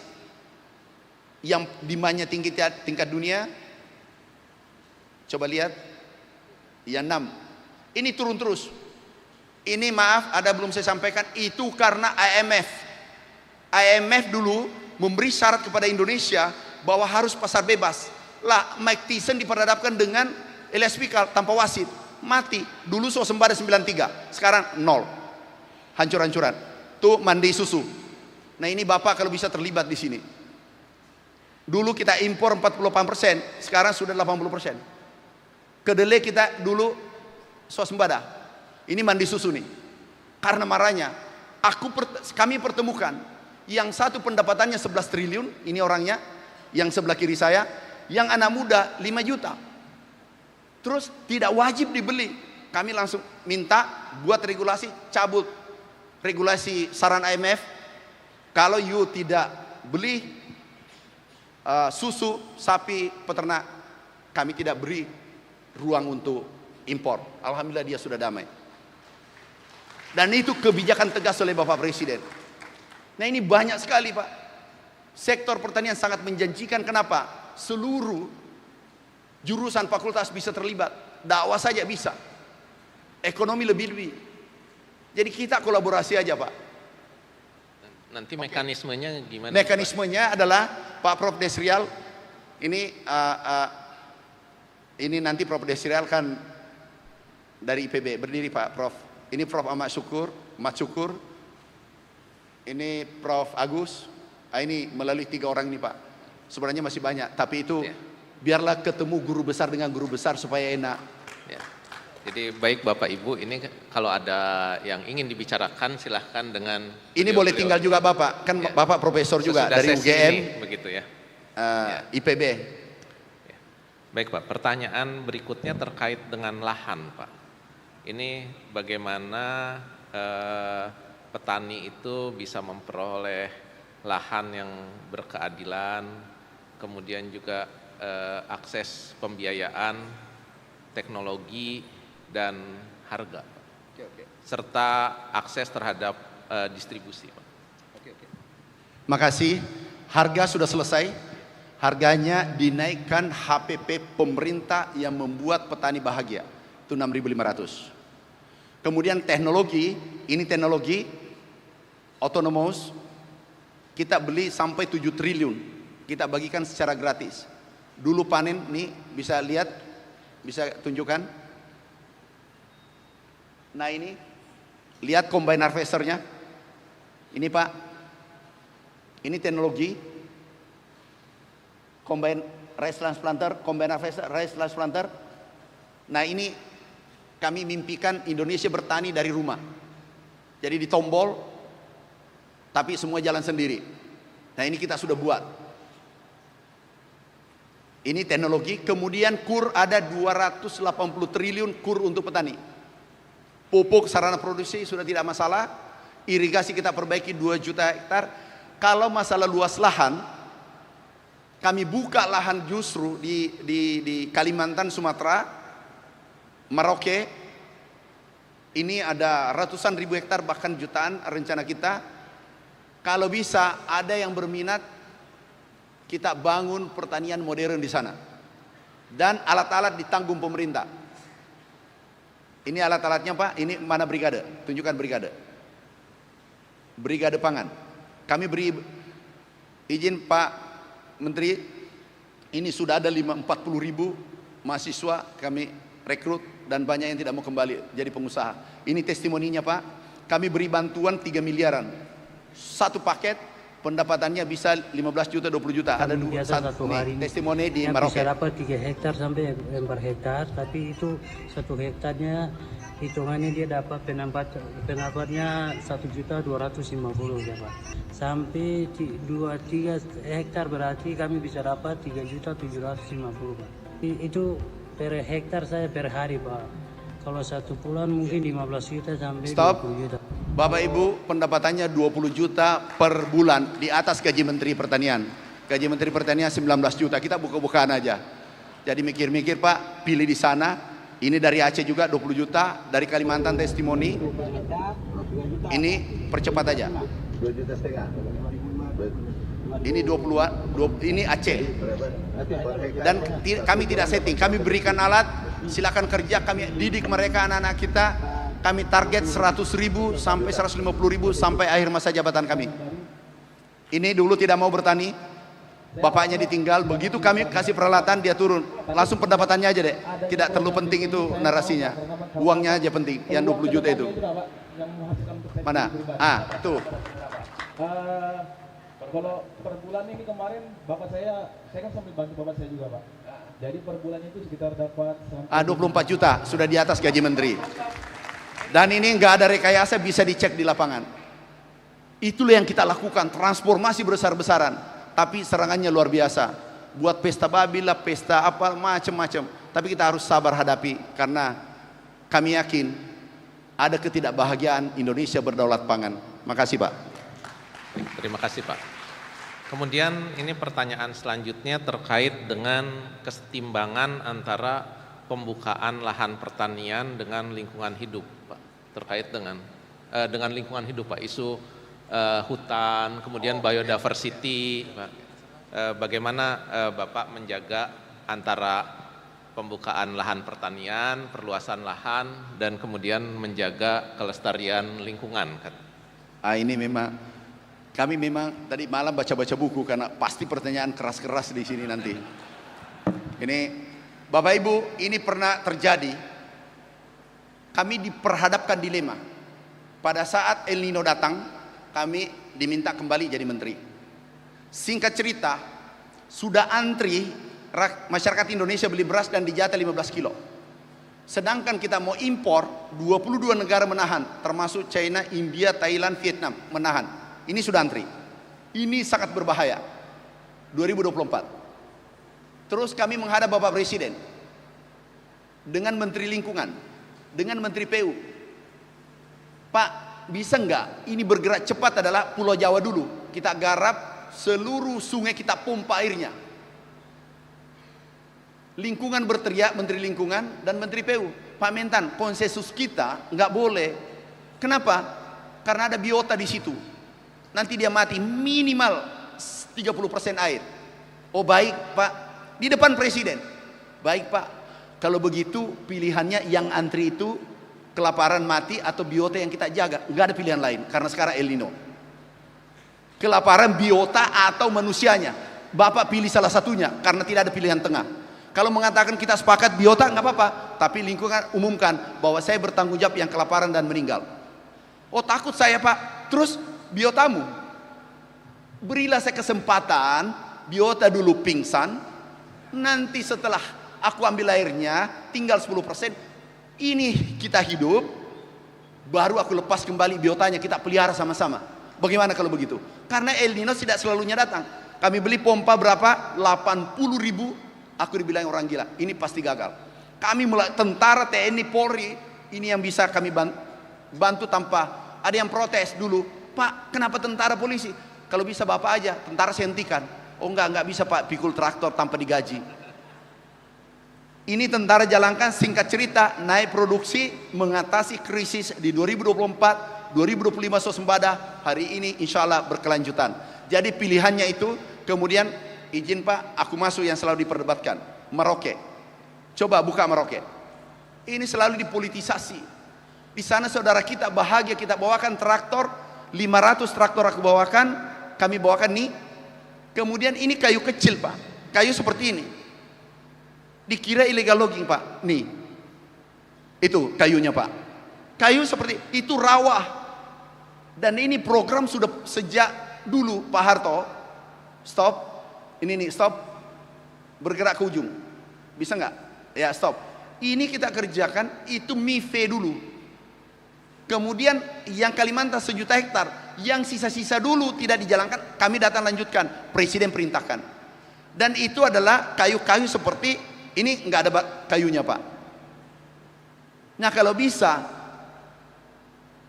yang demandnya tinggi tingkat dunia. Coba lihat, yang 6. Ini turun terus. Ini maaf, ada belum saya sampaikan, itu karena IMF. IMF dulu memberi syarat kepada Indonesia, bahwa harus pasar bebas. Lah Mike Tyson diperhadapkan dengan Elias Pikal tanpa wasit, mati. Dulu swasembada 93, sekarang 0. Hancur-hancuran. Tuh mandi susu. Nah ini Bapak kalau bisa terlibat di sini. Dulu kita impor 48%, sekarang sudah 80%. Kedelai kita dulu swasembada. Ini mandi susu nih. Karena marahnya, kami pertemukan yang satu pendapatannya 11 triliun, ini orangnya, yang sebelah kiri saya, yang anak muda 5 juta. Terus tidak wajib dibeli. Kami langsung minta buat regulasi, cabut regulasi saran IMF. Kalau you tidak beli susu sapi peternak, kami tidak beri ruang untuk impor. Alhamdulillah dia sudah damai. Dan itu kebijakan tegas oleh Bapak Presiden. Nah ini banyak sekali Pak. Sektor pertanian sangat menjanjikan. Kenapa? Seluruh jurusan fakultas bisa terlibat. Dakwah saja bisa. Ekonomi lebih-lebih. Jadi kita kolaborasi aja Pak. Nanti mekanismenya gimana? Mekanismenya adalah Pak Prof Desrial. Ini nanti Prof Desrial kan dari IPB. Berdiri Pak Prof. Ini Prof Ahmad Syukur, ini Prof Agus, ini melalui 3 orang ini Pak. Sebenarnya masih banyak, tapi itu biarlah ketemu guru besar dengan guru besar supaya enak. Ya. Jadi baik Bapak Ibu, ini kalau ada yang ingin dibicarakan silahkan dengan. Ini boleh tinggal juga Bapak, kan ya. Bapak profesor juga sesudah dari UGM, ini, begitu ya. IPB. Ya. Baik Pak, pertanyaan berikutnya terkait dengan lahan Pak. Ini bagaimana petani itu bisa memperoleh lahan yang berkeadilan, kemudian juga akses pembiayaan, teknologi, dan harga, serta akses terhadap distribusi. Makasih, harga sudah selesai, harganya dinaikkan HPP pemerintah yang membuat petani bahagia. Itu 6.500. Kemudian teknologi, ini teknologi autonomous, kita beli sampai 7 triliun, kita bagikan secara gratis. Dulu panen, nih bisa lihat, bisa tunjukkan. Nah ini, lihat combine harvesternya. Ini Pak, ini teknologi combine rice transplanter, combine harvester, rice transplanter. Nah ini kami mimpikan Indonesia bertani dari rumah. Jadi di tombol, tapi semua jalan sendiri. Nah ini kita sudah buat. Ini teknologi. Kemudian KUR ada 280 triliun KUR untuk petani. Pupuk sarana produksi sudah tidak masalah. Irigasi kita perbaiki 2 juta hektar. Kalau masalah luas lahan, kami buka lahan justru di Kalimantan, Sumatera, Merauke. Ini ada ratusan ribu hektar bahkan jutaan rencana kita. Kalau bisa ada yang berminat, kita bangun pertanian modern di sana. Dan alat-alat ditanggung pemerintah. Ini alat-alatnya Pak, ini mana brigade? Tunjukkan brigade. Brigade pangan. Kami beri izin Pak Menteri, ini sudah ada 40 ribu mahasiswa kami rekrut dan banyak yang tidak mau kembali jadi pengusaha. Ini testimoninya Pak, kami beri bantuan 3 miliaran. Satu paket pendapatannya bisa 15 juta, 20 juta. Ada satu hari testimoni di Merauke. Bisa dapat 3 hektar sampai 4 hektar, tapi itu 1 hektarnya hitungannya dia dapat pendapatnya 1.250.000 ya Pak. Sampai 2-3 hektar berarti kami bisa dapat 3.750.000 Pak. Itu per hektar saya per hari Pak. Kalau 1 bulan mungkin 15 juta sampai 20 juta. Bapak Ibu pendapatannya 20 juta per bulan di atas gaji Menteri Pertanian. Gaji Menteri Pertanian 19 juta, kita buka-bukaan aja. Jadi mikir-mikir Pak, pilih di sana. Ini dari Aceh juga 20 juta, dari Kalimantan testimoni. Ini percepat aja. 2,5 juta. Ini 20, ini Aceh. Dan kami tidak setting, kami berikan alat, silakan kerja, kami didik mereka anak-anak kita. Kami target 100.000 sampai 150.000 sampai akhir masa jabatan kami. Ini dulu tidak mau bertani, bapaknya ditinggal, begitu kami kasih peralatan dia turun, langsung pendapatannya aja deh, tidak terlalu penting itu narasinya, uangnya aja penting, yang 20 juta itu. Mana? Tuh. Kalau per bulan ini kemarin bapak saya kan sambil bantu bapak saya juga Pak. Jadi per bulan itu sekitar dapat 24 juta, sudah di atas gaji menteri. Dan ini nggak ada rekayasa, bisa dicek di lapangan. Itulah yang kita lakukan, transformasi besar-besaran. Tapi serangannya luar biasa. Buat pesta babi lah, pesta apa, macam-macam. Tapi kita harus sabar hadapi, karena kami yakin ada ketidakbahagiaan Indonesia berdaulat pangan. Makasih Pak. Terima kasih Pak. Kemudian ini pertanyaan selanjutnya terkait dengan kesetimbangan antara pembukaan lahan pertanian dengan lingkungan hidup, Pak. Terkait dengan lingkungan hidup, Pak. Isu hutan, kemudian biodiversity, Pak. Bagaimana Bapak menjaga antara pembukaan lahan pertanian, perluasan lahan, dan kemudian menjaga kelestarian lingkungan, kan? Ini memang kami tadi malam baca-baca buku, karena pasti pertanyaan keras-keras di sini nanti. Ini Bapak Ibu, ini pernah terjadi. Kami diperhadapkan dilema. Pada saat El Nino datang, kami diminta kembali jadi menteri. Singkat cerita, sudah antri masyarakat Indonesia beli beras dan dijatah 15 kilo. Sedangkan kita mau impor, 22 negara menahan, termasuk China, India, Thailand, Vietnam menahan. Ini sudah antri. Ini sangat berbahaya. 2024. Terus kami menghadap Bapak Presiden dengan Menteri Lingkungan, dengan Menteri PU. Pak, bisa enggak ini bergerak cepat adalah Pulau Jawa dulu. Kita garap seluruh sungai, kita pompa airnya. Lingkungan berteriak, Menteri Lingkungan dan Menteri PU. Pak Mentan, konsensus kita nggak boleh. Kenapa? Karena ada biota di situ. Nanti dia mati minimal 30% air. Oh baik Pak, di depan Presiden. Baik Pak, kalau begitu pilihannya yang antri itu kelaparan mati atau biota yang kita jaga. Nggak ada pilihan lain, karena sekarang El Nino. Kelaparan, biota atau manusianya. Bapak pilih salah satunya, karena tidak ada pilihan tengah. Kalau mengatakan kita sepakat biota nggak apa-apa, tapi lingkungan umumkan bahwa saya bertanggung jawab yang kelaparan dan meninggal. Oh takut saya Pak, terus biotamu, berilah saya kesempatan, biota dulu pingsan, nanti setelah aku ambil airnya, tinggal 10%, ini kita hidup, baru aku lepas kembali biotanya, kita pelihara sama-sama. Bagaimana kalau begitu? Karena El Nino tidak selalunya datang. Kami beli pompa berapa? 80.000. Aku dibilang orang gila, ini pasti gagal. Kami mulai tentara, TNI, Polri, ini yang bisa kami bantu tanpa ada yang protes dulu. Pak, kenapa tentara polisi? Kalau bisa Bapak aja, tentara saya hentikan. Oh enggak bisa Pak, pikul traktor tanpa digaji. Ini tentara jalankan, singkat cerita, naik produksi, mengatasi krisis di 2024, 2025 swasembada, hari ini insya Allah berkelanjutan. Jadi pilihannya itu, kemudian izin Pak, aku masuk yang selalu diperdebatkan, Merauke. Coba buka Merauke. Ini selalu dipolitisasi. Di sana saudara kita bahagia, kita bawakan traktor, 500 traktor aku bawakan, kami bawakan nih. Kemudian ini kayu kecil Pak, kayu seperti ini. Dikira illegal logging Pak, nih. Itu kayunya Pak. Kayu seperti itu rawa. Dan ini program sudah sejak dulu Pak Harto. Stop. Ini nih, stop. Bergerak ke ujung. Bisa nggak? Ya, stop. Ini kita kerjakan, itu MIFE dulu. Kemudian yang Kalimantan 1 juta hektar, yang sisa-sisa dulu tidak dijalankan, kami datang lanjutkan. Presiden perintahkan. Dan itu adalah kayu-kayu seperti, ini nggak ada kayunya Pak. Nah kalau bisa,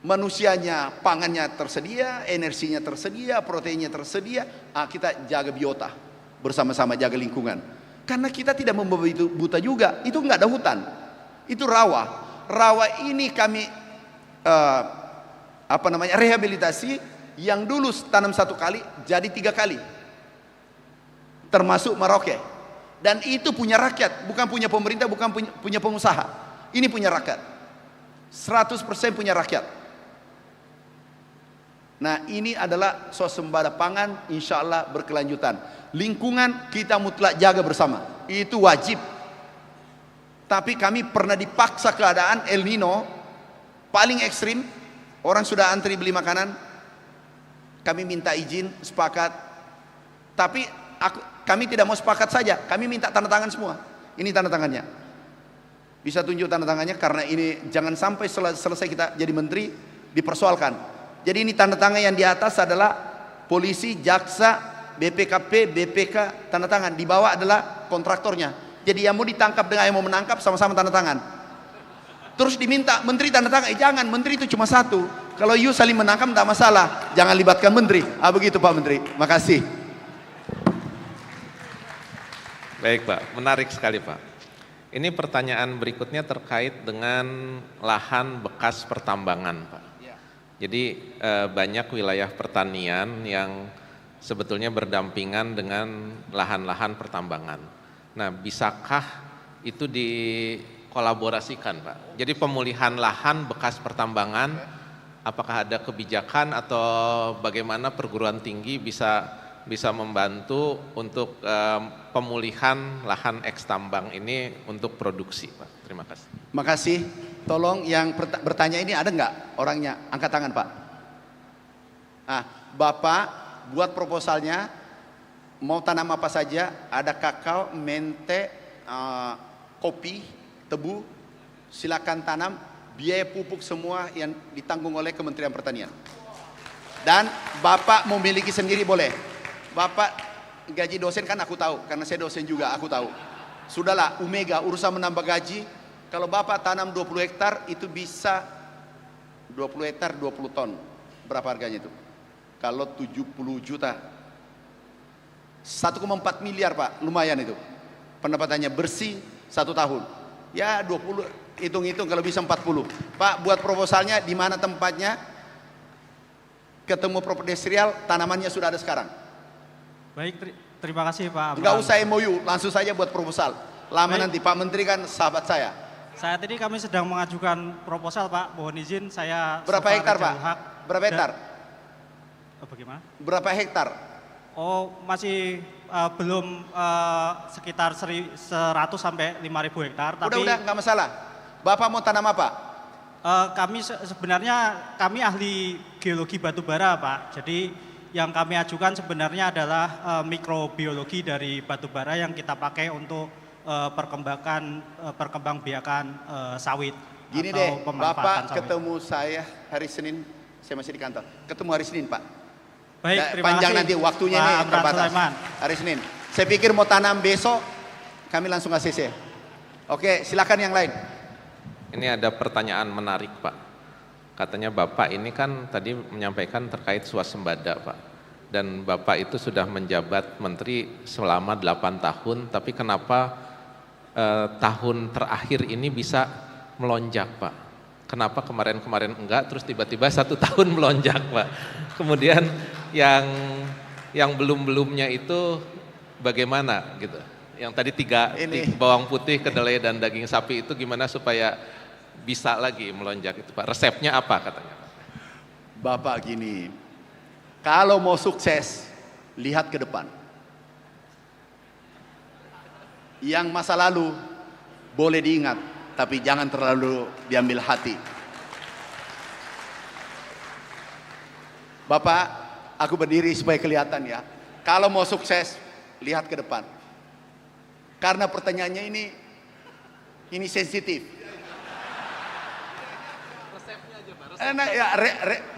manusianya, pangannya tersedia, energinya tersedia, proteinnya tersedia, kita jaga biota. Bersama-sama jaga lingkungan. Karena kita tidak membawa itu buta juga. Itu nggak ada hutan. Itu rawa. Rawa ini kami rehabilitasi, yang dulu tanam 1 kali jadi 3 kali. Termasuk Merauke. Dan itu punya rakyat, bukan punya pemerintah, bukan punya pengusaha. Ini punya rakyat. 100% punya rakyat. Nah ini adalah swasembada pangan, insya Allah berkelanjutan. lingkungan kita mutlak jaga bersama, itu wajib. Tapi kami pernah dipaksa keadaan El Nino paling ekstrim, orang sudah antri beli makanan, kami minta izin, sepakat, tapi kami tidak mau sepakat saja, kami minta tanda tangan semua. Ini tanda tangannya, bisa tunjuk tanda tangannya, karena ini jangan sampai selesai kita jadi menteri dipersoalkan. Jadi ini tanda tangan yang di atas adalah polisi, jaksa, BPKP, BPK, tanda tangan. Di bawah adalah kontraktornya. Jadi yang mau ditangkap dengan yang mau menangkap sama-sama tanda tangan. Terus diminta menteri tanda tangan, jangan, menteri itu cuma satu. Kalau you saling menangkap tidak masalah, jangan libatkan menteri. Begitu Pak Menteri, makasih. Baik Pak, menarik sekali Pak. Ini pertanyaan berikutnya terkait dengan lahan bekas pertambangan Pak. Jadi banyak wilayah pertanian yang sebetulnya berdampingan dengan lahan-lahan pertambangan. Nah, bisakah itu dikolaborasikan Pak? Jadi pemulihan lahan bekas pertambangan, apakah ada kebijakan atau bagaimana perguruan tinggi bisa membantu untuk pemulihan lahan eks tambang ini untuk produksi Pak? Terima kasih. Makasih. Tolong yang bertanya ini ada nggak orangnya? Angkat tangan Pak. Bapak buat proposalnya, mau tanam apa saja, ada kakao, mente, kopi, tebu, silakan tanam, biaya pupuk semua yang ditanggung oleh Kementerian Pertanian. Dan Bapak memiliki sendiri boleh. Bapak gaji dosen kan aku tahu, karena saya dosen juga aku tahu. Sudahlah, Umega urusan menambah gaji. Kalau Bapak tanam 20 hektar itu bisa 20 hektar 20 ton. Berapa harganya itu? Kalau 70 juta 1,4 miliar Pak, lumayan itu. Pendapatannya bersih 1 tahun. Ya 20, hitung-hitung kalau bisa 40. Pak, buat proposalnya di mana tempatnya? Ketemu Propertistrial, tanamannya sudah ada sekarang. Baik, terima kasih Pak. Enggak usah MOU, langsung saja buat proposal. Lama nanti, Pak Menteri kan sahabat saya. Saat ini kami sedang mengajukan proposal Pak, mohon izin saya. Berapa hektar Pak? Berapa hektar? Bagaimana? Berapa hektar? Oh, masih belum sekitar 100 sampai 5.000 hektar. Tapi udah, nggak masalah. Bapak mau tanam apa? Kami sebenarnya ahli geologi batubara Pak. Jadi yang kami ajukan sebenarnya adalah mikrobiologi dari batubara yang kita pakai untuk perkembangbiakan sawit. Gini deh, Bapak sawit. Ketemu saya hari Senin, saya masih di kantor. Ketemu hari Senin Pak. Baik, terima panjang kasih. Nanti waktunya ini terbatas. Hari Senin. Saya pikir mau tanam besok, kami langsung ACC. Oke, silakan yang lain. Ini ada pertanyaan menarik Pak. Katanya Bapak ini kan tadi menyampaikan terkait swasembada Pak. Dan Bapak itu sudah menjabat menteri selama 8 tahun, tapi kenapa tahun terakhir ini bisa melonjak Pak? Kenapa kemarin-kemarin enggak, terus tiba-tiba 1 tahun melonjak Pak? Kemudian yang belum-belumnya itu bagaimana gitu? Yang tadi tiga bawang putih, kedelai dan daging sapi itu gimana supaya bisa lagi melonjak itu Pak? Resepnya apa katanya? Bapak gini, kalau mau sukses, lihat ke depan. Yang masa lalu boleh diingat, tapi jangan terlalu diambil hati. Bapak, aku berdiri supaya kelihatan ya. Kalau mau sukses, lihat ke depan. Karena pertanyaannya ini sensitif. Resepnya aja Pak.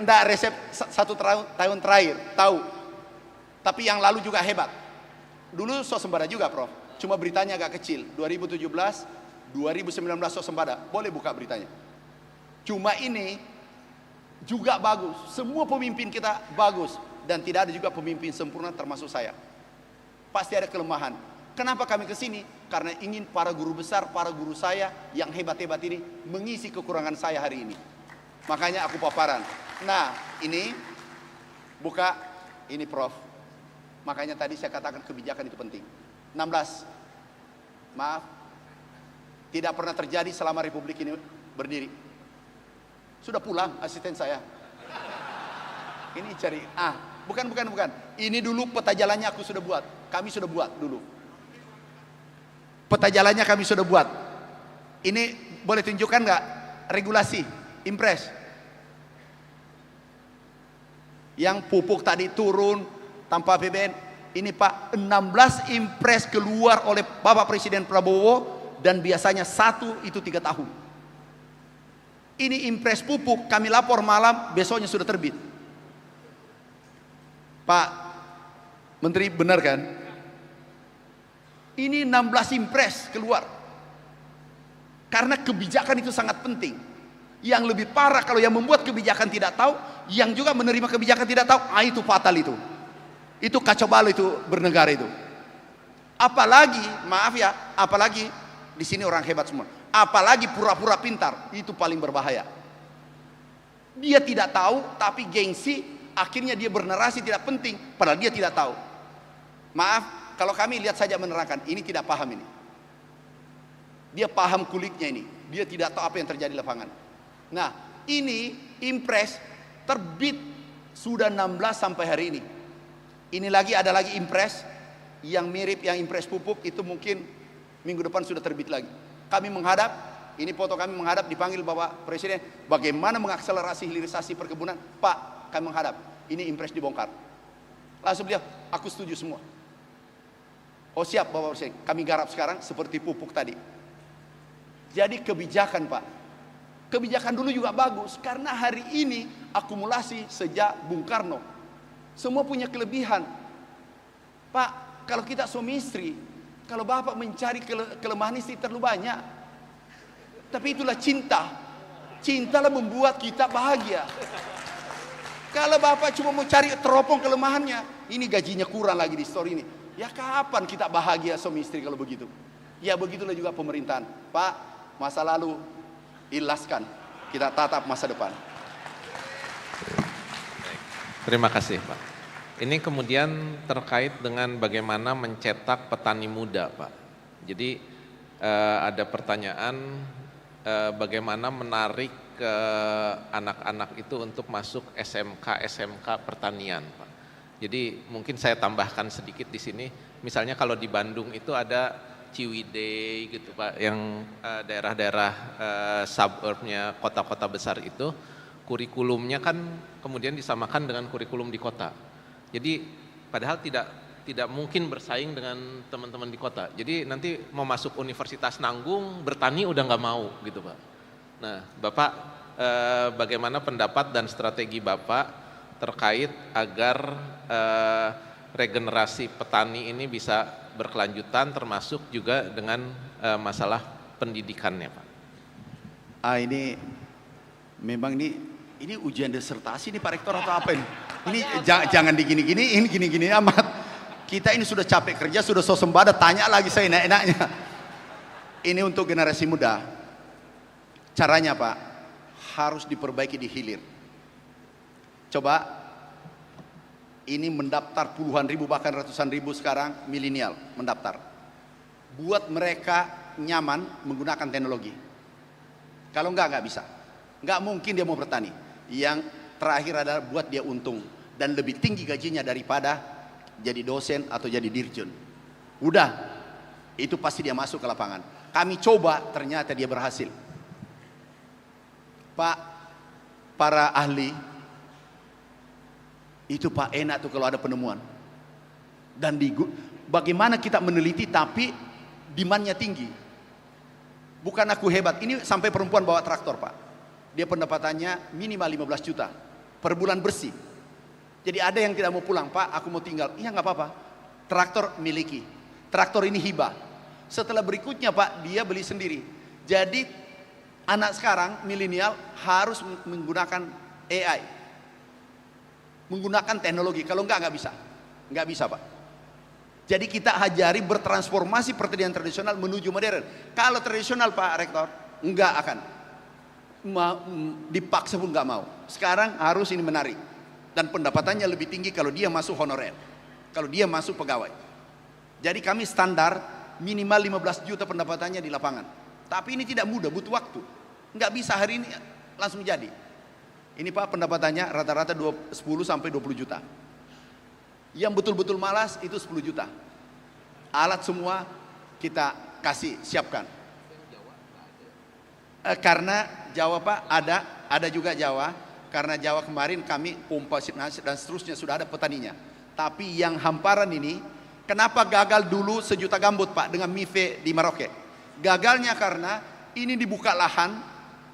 Enggak resep 1 tahun terakhir, tahu. Tapi yang lalu juga hebat. Dulu swasembada juga Prof. Cuma beritanya agak kecil. 2017, 2019 swasembada. Boleh buka beritanya. Cuma ini juga bagus. Semua pemimpin kita bagus. Dan tidak ada juga pemimpin sempurna termasuk saya. Pasti ada kelemahan. Kenapa kami ke sini? Karena ingin para guru besar, para guru saya yang hebat-hebat ini mengisi kekurangan saya hari ini. Makanya aku paparan. Nah, ini buka, ini Prof. Makanya tadi saya katakan kebijakan itu penting. 16. Maaf. Tidak pernah terjadi selama Republik ini berdiri. Sudah pulang asisten saya. Ini cari bukan. Ini dulu peta jalannya aku sudah buat. kami sudah buat dulu. Peta jalannya kami sudah buat. Ini boleh tunjukkan nggak regulasi impres? Yang pupuk tadi turun tanpa APBN. Ini Pak, 16 impres keluar oleh Bapak Presiden Prabowo dan biasanya 1 itu 3 tahun. Ini impres pupuk kami lapor malam, besoknya sudah terbit. Pak Menteri, benar kan? Ini 16 impres keluar. Karena kebijakan itu sangat penting. Yang lebih parah kalau yang membuat kebijakan tidak tahu, yang juga menerima kebijakan tidak tahu, itu fatal itu. Itu kacau balau itu bernegara itu. Apalagi, maaf ya, apalagi di sini orang hebat semua. Apalagi pura-pura pintar, itu paling berbahaya. Dia tidak tahu, tapi gengsi, akhirnya dia bernarasi tidak penting, padahal dia tidak tahu. Maaf, kalau kami lihat saja menerangkan, ini tidak paham ini. Dia paham kulitnya ini, dia tidak tahu apa yang terjadi di lapangan. Nah, ini impres terbit sudah 16 sampai hari ini. Ini lagi ada lagi impres yang mirip yang impres pupuk itu mungkin minggu depan sudah terbit lagi. Kami menghadap, ini foto kami menghadap dipanggil Bapak Presiden, bagaimana mengakselerasi hilirisasi perkebunan. Pak, kami menghadap, ini impres dibongkar. Langsung beliau, aku setuju semua. Oh siap Bapak Presiden, kami garap sekarang seperti pupuk tadi. Jadi kebijakan Pak, kebijakan dulu juga bagus, karena hari ini akumulasi sejak Bung Karno. Semua punya kelebihan. Pak, kalau kita suami istri, kalau Bapak mencari kelemahan istri terlalu banyak. Tapi itulah cinta. Cintalah membuat kita bahagia. Kalau Bapak cuma mau cari teropong kelemahannya, ini gajinya kurang lagi di story ini. Ya kapan kita bahagia suami istri kalau begitu? Ya begitulah juga pemerintahan. Pak, masa lalu ilaskan, kita tatap masa depan. Terima kasih Pak. Ini kemudian terkait dengan bagaimana mencetak petani muda Pak. Jadi ada pertanyaan bagaimana menarik anak-anak itu untuk masuk SMK pertanian Pak. Jadi mungkin saya tambahkan sedikit di sini. Misalnya kalau di Bandung itu ada Ciwidey gitu Pak, yang daerah-daerah suburbnya kota-kota besar itu kurikulumnya kan kemudian disamakan dengan kurikulum di kota. Jadi padahal tidak mungkin bersaing dengan teman-teman di kota. Jadi nanti mau masuk Universitas Nanggung bertani udah nggak mau gitu Pak. Nah Bapak bagaimana pendapat dan strategi Bapak terkait agar regenerasi petani ini bisa berkelanjutan termasuk juga dengan masalah pendidikannya Pak? Ini memang ini ujian disertasi nih Pak Rektor atau apa ini? Ini jangan digini-gini, ini gini-gini amat. Kita ini sudah capek kerja, sudah swasembada, tanya lagi saya enak-enaknya. Ini untuk generasi muda. Caranya Pak, harus diperbaiki di hilir. Coba, ini mendaftar puluhan ribu bahkan ratusan ribu sekarang milenial mendaftar. Buat mereka nyaman menggunakan teknologi. Kalau nggak bisa. Nggak mungkin dia mau bertani. Yang terakhir adalah buat dia untung dan lebih tinggi gajinya daripada jadi dosen atau jadi dirjen. Udah, itu pasti dia masuk ke lapangan. Kami coba, ternyata dia berhasil. Pak, para ahli, itu Pak enak tuh kalau ada penemuan. Dan bagaimana kita meneliti tapi demand-nya tinggi. Bukan aku hebat, ini sampai perempuan bawa traktor Pak. Dia pendapatannya minimal 15 juta per bulan bersih. Jadi ada yang tidak mau pulang, Pak aku mau tinggal. Iya nggak apa-apa, traktor miliki. Traktor ini hibah. Setelah berikutnya Pak, dia beli sendiri. Jadi anak sekarang milenial harus menggunakan AI. Menggunakan teknologi, kalau nggak bisa. Nggak bisa Pak. Jadi kita ajari bertransformasi pertanian tradisional menuju modern. Kalau tradisional Pak Rektor, nggak akan. Dipaksa pun nggak mau. Sekarang harus ini menarik. Dan pendapatannya lebih tinggi kalau dia masuk honorer. Kalau dia masuk pegawai. Jadi kami standar minimal 15 juta pendapatannya di lapangan. Tapi ini tidak mudah, butuh waktu. Nggak bisa hari ini langsung jadi. Ini Pak pendapatannya rata-rata 10 sampai 20 juta. Yang betul-betul malas itu 10 juta. alat semua kita kasih siapkan. Karena Jawa Pak ada juga Jawa. Karena Jawa kemarin kami pompa dan seterusnya sudah ada petaninya. Tapi yang hamparan ini, kenapa gagal dulu 1 juta gambut Pak dengan MIFE di Merauke? Gagalnya karena ini dibuka lahan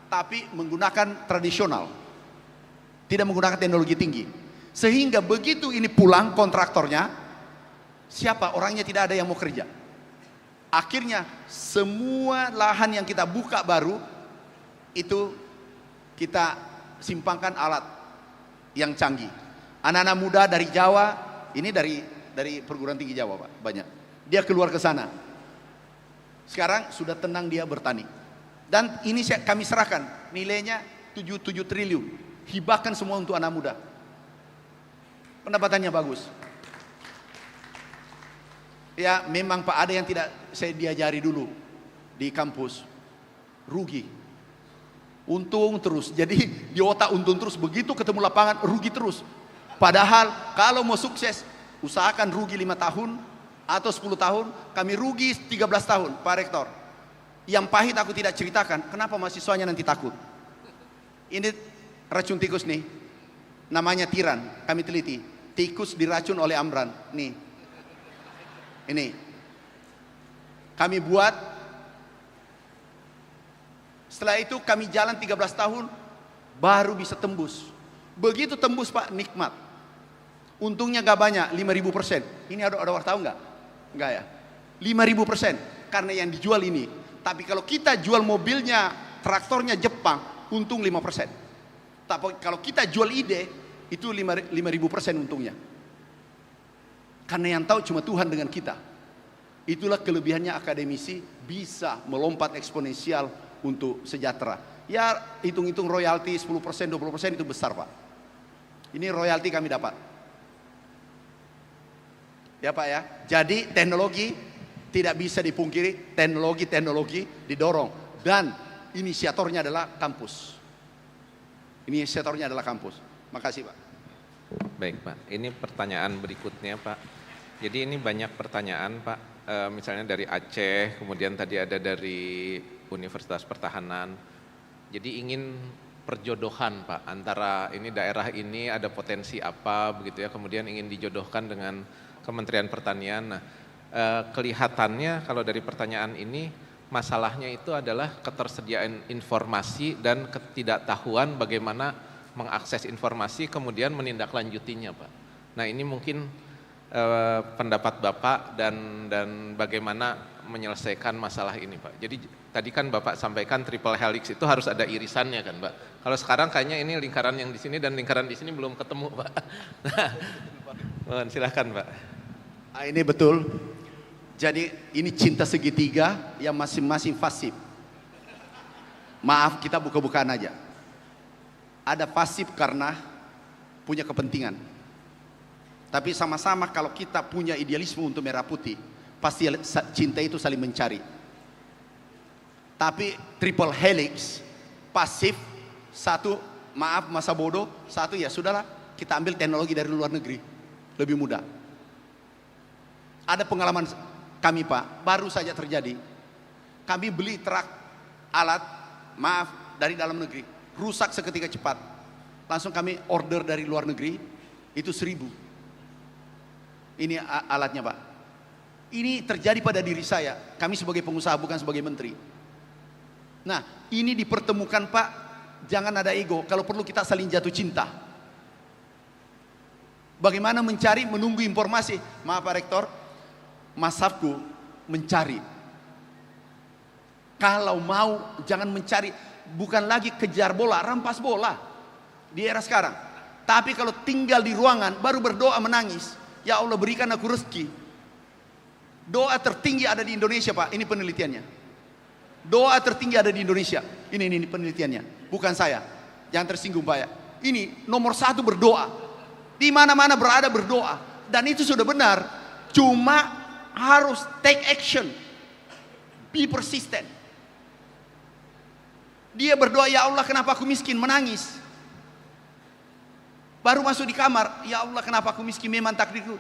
tapi menggunakan tradisional, tidak menggunakan teknologi tinggi. Sehingga begitu ini pulang kontraktornya, siapa orangnya tidak ada yang mau kerja. Akhirnya semua lahan yang kita buka baru itu kita simpangkan alat yang canggih. Anak-anak muda dari Jawa, ini dari perguruan tinggi Jawa Pak, banyak. Dia keluar ke sana. Sekarang sudah tenang dia bertani. Dan ini kami serahkan, nilainya 7 triliun. Hibahkan semua untuk anak muda. Pendapatannya bagus. Ya memang Pak, ada yang tidak saya diajari dulu di kampus. Rugi. Untung terus, jadi di otak untung terus, begitu ketemu lapangan rugi terus. Padahal kalau mau sukses, usahakan rugi 5 tahun atau 10 tahun, kami rugi 13 tahun Pak Rektor. Yang pahit aku tidak ceritakan, kenapa mahasiswanya nanti takut. Ini racun tikus nih, namanya tiran, kami teliti. Tikus diracun oleh Amran, nih. Ini, kami buat. Setelah itu kami jalan 13 tahun baru bisa tembus. Begitu tembus Pak, nikmat. Untungnya gak banyak, 5.000%. Ini ada wartawan nggak? Enggak ya. 5.000% karena yang dijual ini. Tapi kalau kita jual mobilnya, traktornya Jepang, untung 5%. Tapi kalau kita jual ide, itu 5.000% untungnya. Karena yang tahu cuma Tuhan dengan kita. Itulah kelebihannya akademisi, bisa melompat eksponensial untuk sejahtera. Ya hitung-hitung royalti 10%, 20% itu besar Pak. Ini royalti kami dapat. Ya Pak ya. Jadi teknologi tidak bisa dipungkiri, teknologi didorong. Dan inisiatornya adalah kampus. Inisiatornya adalah kampus. Makasih Pak. Baik Pak, ini pertanyaan berikutnya Pak. Jadi ini banyak pertanyaan Pak. Misalnya dari Aceh, kemudian tadi ada dari Universitas Pertahanan. Jadi ingin perjodohan Pak antara ini daerah ini ada potensi apa begitu ya, kemudian ingin dijodohkan dengan Kementerian Pertanian. Nah, kelihatannya kalau dari pertanyaan ini masalahnya itu adalah ketersediaan informasi dan ketidaktahuan bagaimana mengakses informasi kemudian menindaklanjutinya Pak. Nah ini mungkin pendapat Bapak dan bagaimana menyelesaikan masalah ini Pak. Jadi tadi kan Bapak sampaikan triple helix itu harus ada irisannya kan Pak. Kalau sekarang kayaknya ini lingkaran yang di sini dan lingkaran di sini belum ketemu Pak. Nah, silakan Pak. Nah, ini betul. Jadi ini cinta segitiga yang masing-masing pasif. Maaf kita buka-bukaan aja. Ada pasif karena punya kepentingan. Tapi sama-sama kalau kita punya idealisme untuk merah putih, pasti cinta itu saling mencari. Tapi triple helix, pasif, satu maaf masa bodoh, satu ya sudahlah kita ambil teknologi dari luar negeri, lebih mudah. Ada pengalaman kami Pak, baru saja terjadi. Kami beli truk alat, maaf dari dalam negeri, rusak seketika cepat. Langsung kami order dari luar negeri, itu 1.000. Ini alatnya Pak. Ini terjadi pada diri saya. Kami sebagai pengusaha bukan sebagai menteri. Nah ini dipertemukan Pak. Jangan ada ego. Kalau perlu kita saling jatuh cinta. Bagaimana mencari, menunggu informasi. Maaf Pak Rektor, Mas Sabku mencari. Kalau mau jangan mencari. Bukan lagi kejar bola, rampas bola. Di era sekarang. Tapi kalau tinggal di ruangan baru berdoa menangis. Ya Allah berikan aku rezeki. Doa tertinggi ada di Indonesia Pak. Ini penelitiannya. Doa tertinggi ada di Indonesia. Ini penelitiannya. Bukan saya. Jangan tersinggung Pak ya. Ini nomor 1 berdoa. Di mana-mana berada berdoa. Dan itu sudah benar. Cuma harus take action. Be persistent. Dia berdoa, ya Allah kenapa aku miskin, menangis. Baru masuk di kamar, ya Allah kenapa aku miskin, memang takdirku.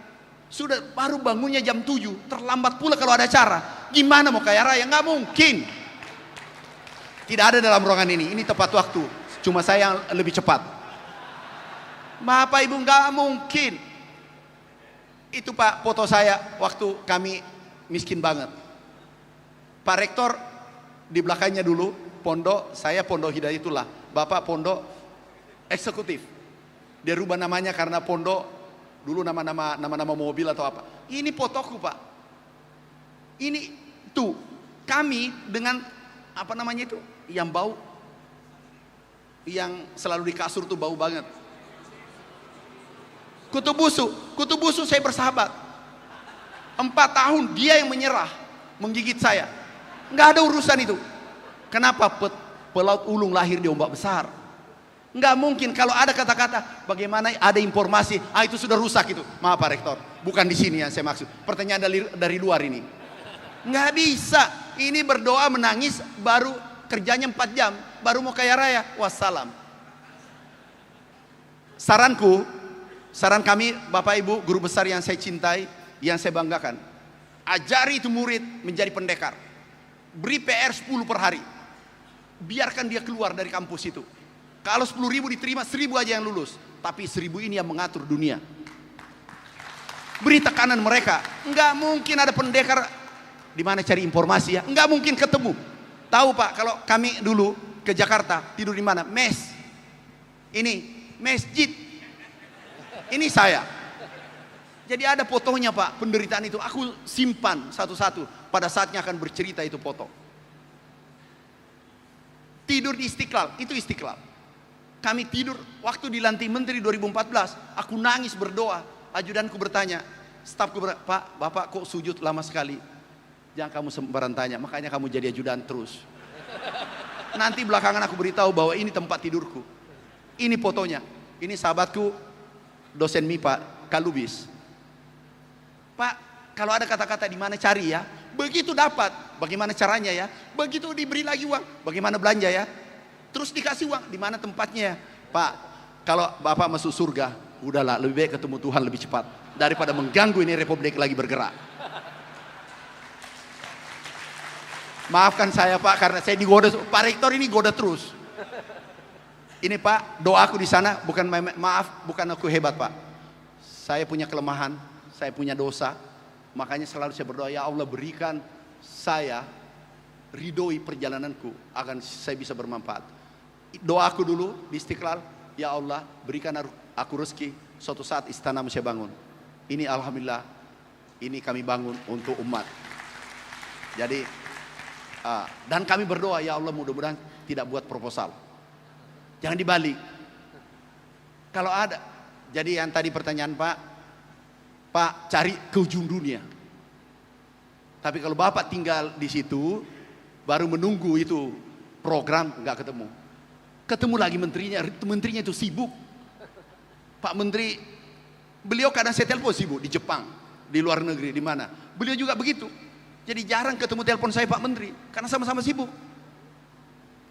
Sudah baru bangunnya jam 7, terlambat pula kalau ada acara. Gimana mau kaya raya? Nggak mungkin. Tidak ada dalam ruangan ini tepat waktu. Cuma saya yang lebih cepat. Bapak Ibu, nggak mungkin. Itu Pak foto saya waktu kami miskin banget. Pak Rektor di belakangnya dulu, pondok, saya pondok Hidayatullah. Bapak pondok eksekutif. Dia rubah namanya karena pondok dulu nama mobil atau apa. Ini fotoku Pak. Ini tuh kami dengan apa namanya itu yang bau, yang selalu di kasur tuh bau banget. Kutu busu saya bersahabat. 4 tahun dia yang menyerah, menggigit saya. Nggak ada urusan itu. Kenapa pelaut ulung lahir di ombak besar? Nggak mungkin. Kalau ada kata-kata bagaimana ada informasi, itu sudah rusak itu. Maaf Pak Rektor, bukan di sini yang saya maksud. Pertanyaan dari luar ini. Nggak bisa. Ini berdoa menangis baru kerjanya 4 jam, baru mau kaya raya. Wassalam. Saran kami Bapak Ibu guru besar yang saya cintai, yang saya banggakan, ajari itu murid menjadi pendekar. Beri PR 10 per hari. Biarkan dia keluar dari kampus itu. Kalau 10.000 diterima, 1.000 aja yang lulus. Tapi 1.000 ini yang mengatur dunia. Beri tekanan mereka. Enggak mungkin ada pendekar di mana cari informasi ya. Enggak mungkin ketemu. Tahu Pak, kalau kami dulu ke Jakarta, tidur di mana? Mes. Ini masjid. Ini saya. Jadi ada fotonya Pak, penderitaan itu. Aku simpan satu-satu. Pada saatnya akan bercerita itu foto. Tidur di Istiqlal, itu Istiqlal. Kami tidur waktu dilantik menteri 2014. Aku nangis berdoa. Ajudanku bertanya, stafku bertanya, Pak, Bapak kok sujud lama sekali? Jangan kamu sembarangan tanya, makanya kamu jadi ajudan terus. Nanti belakangan aku beritahu bahwa ini tempat tidurku. Ini fotonya. Ini sahabatku, dosen MIPA, Kalubis. Pak, kalau ada kata-kata di mana cari ya, begitu dapat, bagaimana caranya ya, begitu diberi lagi uang, bagaimana belanja ya, terus dikasih uang, di mana tempatnya ya. Pak, kalau Bapak masuk surga, udahlah lebih baik ketemu Tuhan lebih cepat daripada mengganggu ini republik lagi bergerak. Maafkan saya Pak, karena saya digoda, Pak Rektor ini goda terus. Ini Pak, doaku di sana bukan maaf, bukan aku hebat Pak. Saya punya kelemahan, saya punya dosa. Makanya selalu saya berdoa, ya Allah berikan saya ridhoi perjalananku agar saya bisa bermanfaat. Doaku dulu di Istiqlal, ya Allah berikan aku rezeki, suatu saat istana saya bangun. Ini alhamdulillah, ini kami bangun untuk umat. Jadi dan kami berdoa, ya Allah mudah-mudahan tidak buat proposal. Jangan dibalik. Kalau ada, jadi yang tadi pertanyaan Pak cari ke ujung dunia. Tapi kalau Bapak tinggal di situ, baru menunggu itu program, nggak ketemu. Ketemu lagi menterinya itu sibuk. Pak Menteri, beliau kadang saya telepon sibuk di Jepang, di luar negeri, di mana. Beliau juga begitu. Jadi jarang ketemu telepon saya Pak Menteri, karena sama-sama sibuk.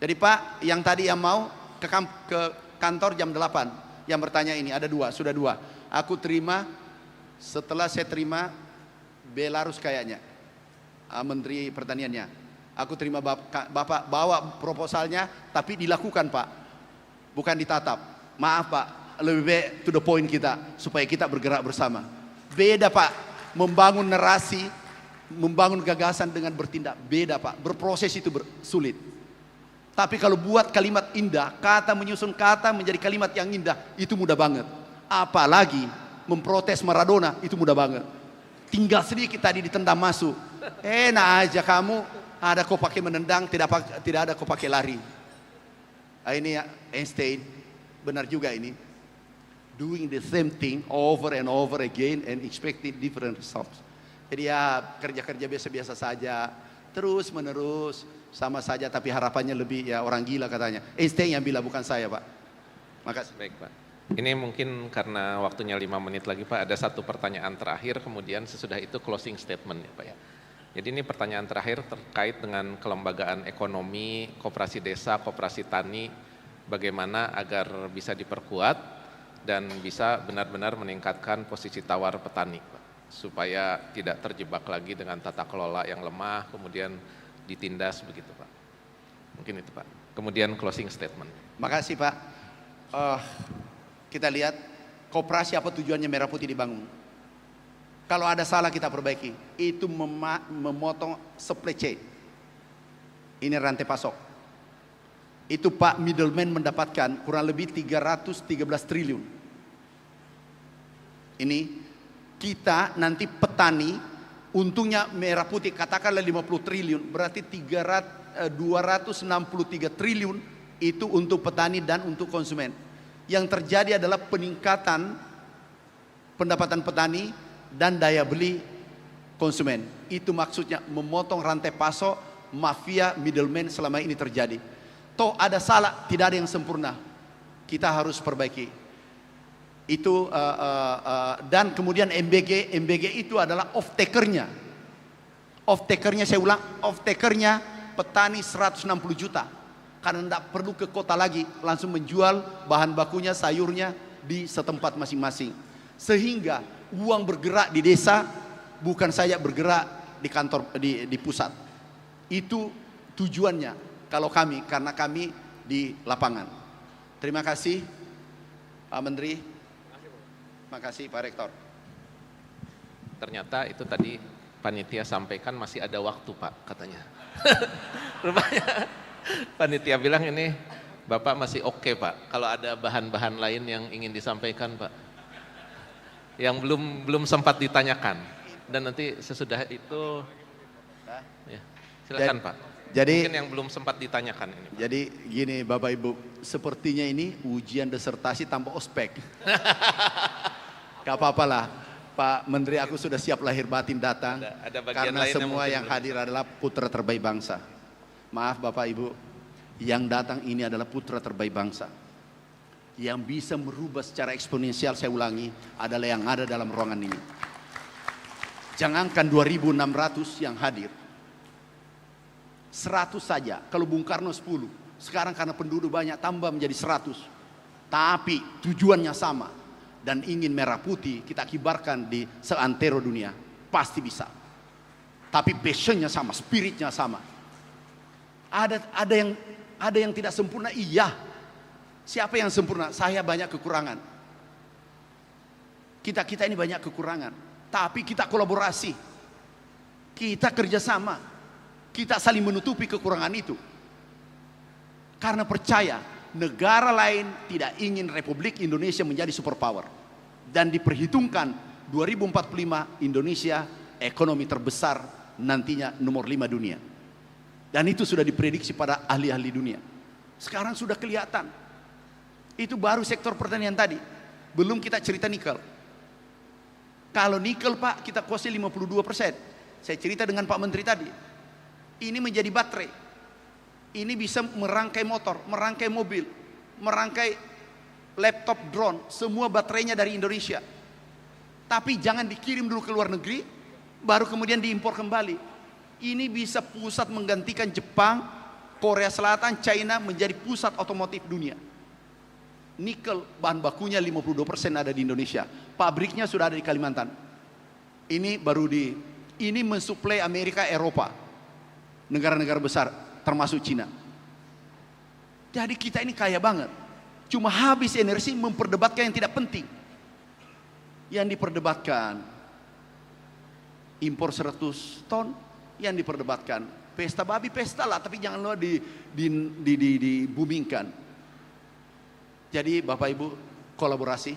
Jadi Pak, yang tadi yang mau ke kantor jam 8, yang bertanya ini ada 2, sudah 2. Aku terima, setelah saya terima Belarus kayaknya, Menteri Pertaniannya. Aku terima Bapak bawa proposalnya, tapi dilakukan Pak, bukan ditatap. Maaf Pak, lebih baik to the point kita, supaya kita bergerak bersama. Beda Pak, membangun narasi, membangun gagasan dengan bertindak. Beda Pak, berproses itu sulit. Tapi kalau buat kalimat indah, kata menyusun kata menjadi kalimat yang indah, itu mudah banget. Apalagi memprotes Maradona, itu mudah banget. Tinggal sedikit tadi ditendang masuk. Enak aja kamu. Ada kau pakai menendang, tidak ada kau pakai lari. Ini ya, Einstein, benar juga ini. Doing the same thing over and over again and expecting different results. Jadi ya kerja-kerja biasa-biasa saja, terus menerus sama saja, tapi harapannya lebih, ya orang gila katanya. Einstein yang bilang, bukan saya Pak. Makasih. Baik Pak. Ini mungkin karena waktunya 5 menit lagi Pak, ada satu pertanyaan terakhir, kemudian sesudah itu closing statement ya Pak ya. Jadi ini pertanyaan terakhir terkait dengan kelembagaan ekonomi, koperasi desa, koperasi tani, bagaimana agar bisa diperkuat dan bisa benar-benar meningkatkan posisi tawar petani Pak. supaya tidak terjebak lagi dengan tata kelola yang lemah, kemudian ditindas begitu Pak. Mungkin itu Pak. Kemudian closing statement. Makasih Pak. Kita lihat koperasi apa tujuannya Merah Putih dibangun. Kalau ada salah kita perbaiki. Itu memotong supply chain. Ini rantai pasok. Itu Pak middleman mendapatkan kurang lebih 313 triliun. Ini kita nanti petani untungnya Merah Putih katakanlah 50 triliun, berarti 263 triliun itu untuk petani dan untuk konsumen. Yang terjadi adalah peningkatan pendapatan petani dan daya beli konsumen. Itu maksudnya memotong rantai pasok, mafia middleman selama ini terjadi. Toh ada salah, tidak ada yang sempurna. Kita harus perbaiki. Itu dan kemudian MBG itu adalah off takernya. Off takernya saya ulang, off takernya petani 160 juta. Karena tidak perlu ke kota lagi, langsung menjual bahan bakunya, sayurnya di setempat masing-masing. Sehingga uang bergerak di desa, bukan saja bergerak di kantor di pusat. Itu tujuannya kalau kami, karena kami di lapangan. Terima kasih Pak Menteri. Terima kasih Pak Rektor. Ternyata itu tadi panitia sampaikan masih ada waktu Pak katanya. Rupanya panitia bilang ini Bapak masih oke Pak. Kalau ada bahan-bahan lain yang ingin disampaikan Pak, yang belum sempat ditanyakan, dan nanti sesudah itu ya, silakan Pak. Jadi mungkin yang belum sempat ditanyakan ini Pak. Jadi gini Bapak Ibu, sepertinya ini ujian disertasi tanpa ospek. Gak apa-apalah Pak Menteri, aku sudah siap lahir batin datang. Ada bagian karena lain semua yang hadir adalah putra terbaik bangsa. Maaf Bapak Ibu, yang datang ini adalah putra terbaik bangsa. Yang bisa merubah secara eksponensial, saya ulangi, adalah yang ada dalam ruangan ini. Jangankan 2.600 yang hadir, 100 saja. Kalau Bung Karno 10, sekarang karena penduduk banyak tambah menjadi 100. Tapi tujuannya sama. Dan ingin Merah Putih kita kibarkan di seantero dunia, pasti bisa. Tapi passionnya sama, spiritnya sama. Ada yang tidak sempurna, iya. Siapa yang sempurna? Saya banyak kekurangan. Kita ini banyak kekurangan. Tapi kita kolaborasi, kita kerjasama, kita saling menutupi kekurangan itu. Karena percaya negara lain tidak ingin Republik Indonesia menjadi superpower. Dan diperhitungkan 2045 Indonesia ekonomi terbesar, nantinya nomor 5 dunia. Dan itu sudah diprediksi pada ahli-ahli dunia. Sekarang sudah kelihatan. Itu baru sektor pertanian tadi. Belum kita cerita nikel. Kalau nikel Pak kita kuasai 52%. Saya cerita dengan Pak Menteri tadi. Ini menjadi baterai. Ini bisa merangkai motor, merangkai mobil, merangkai laptop, drone, semua baterainya dari Indonesia. Tapi jangan dikirim dulu ke luar negeri, baru kemudian diimpor kembali. Ini bisa pusat menggantikan Jepang, Korea Selatan, China menjadi pusat otomotif dunia. Nikel bahan bakunya 52% ada di Indonesia. Pabriknya sudah ada di Kalimantan. Ini ini mensuplai Amerika, Eropa, negara-negara besar, termasuk Cina. Jadi kita ini kaya banget. Cuma habis energi memperdebatkan yang tidak penting. Yang diperdebatkan impor 100 ton, yang diperdebatkan pesta babi, pesta lah, tapi jangan lupa dibumingkan. Jadi Bapak Ibu kolaborasi,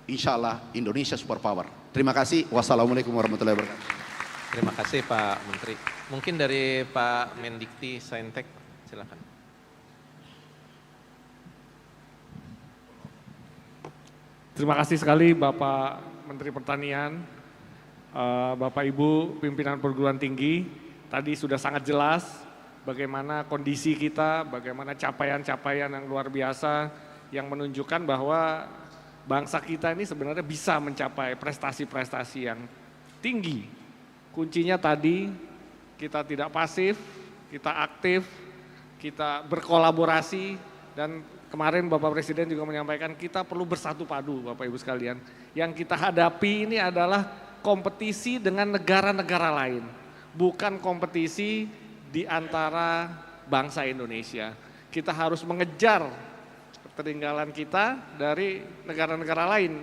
insya Allah Indonesia superpower. Terima kasih. Wassalamualaikum warahmatullahi wabarakatuh. Terima kasih Pak Menteri. Mungkin dari Pak Mendikti Saintek, silakan. Terima kasih sekali Bapak Menteri Pertanian, Bapak Ibu pimpinan perguruan tinggi. Tadi sudah sangat jelas bagaimana kondisi kita, bagaimana capaian-capaian yang luar biasa yang menunjukkan bahwa bangsa kita ini sebenarnya bisa mencapai prestasi-prestasi yang tinggi. Kuncinya tadi kita tidak pasif, kita aktif, kita berkolaborasi, dan kemarin Bapak Presiden juga menyampaikan kita perlu bersatu padu Bapak Ibu sekalian. Yang kita hadapi ini adalah kompetisi dengan negara-negara lain, bukan kompetisi di antara bangsa Indonesia. Kita harus mengejar ketertinggalan kita dari negara-negara lain.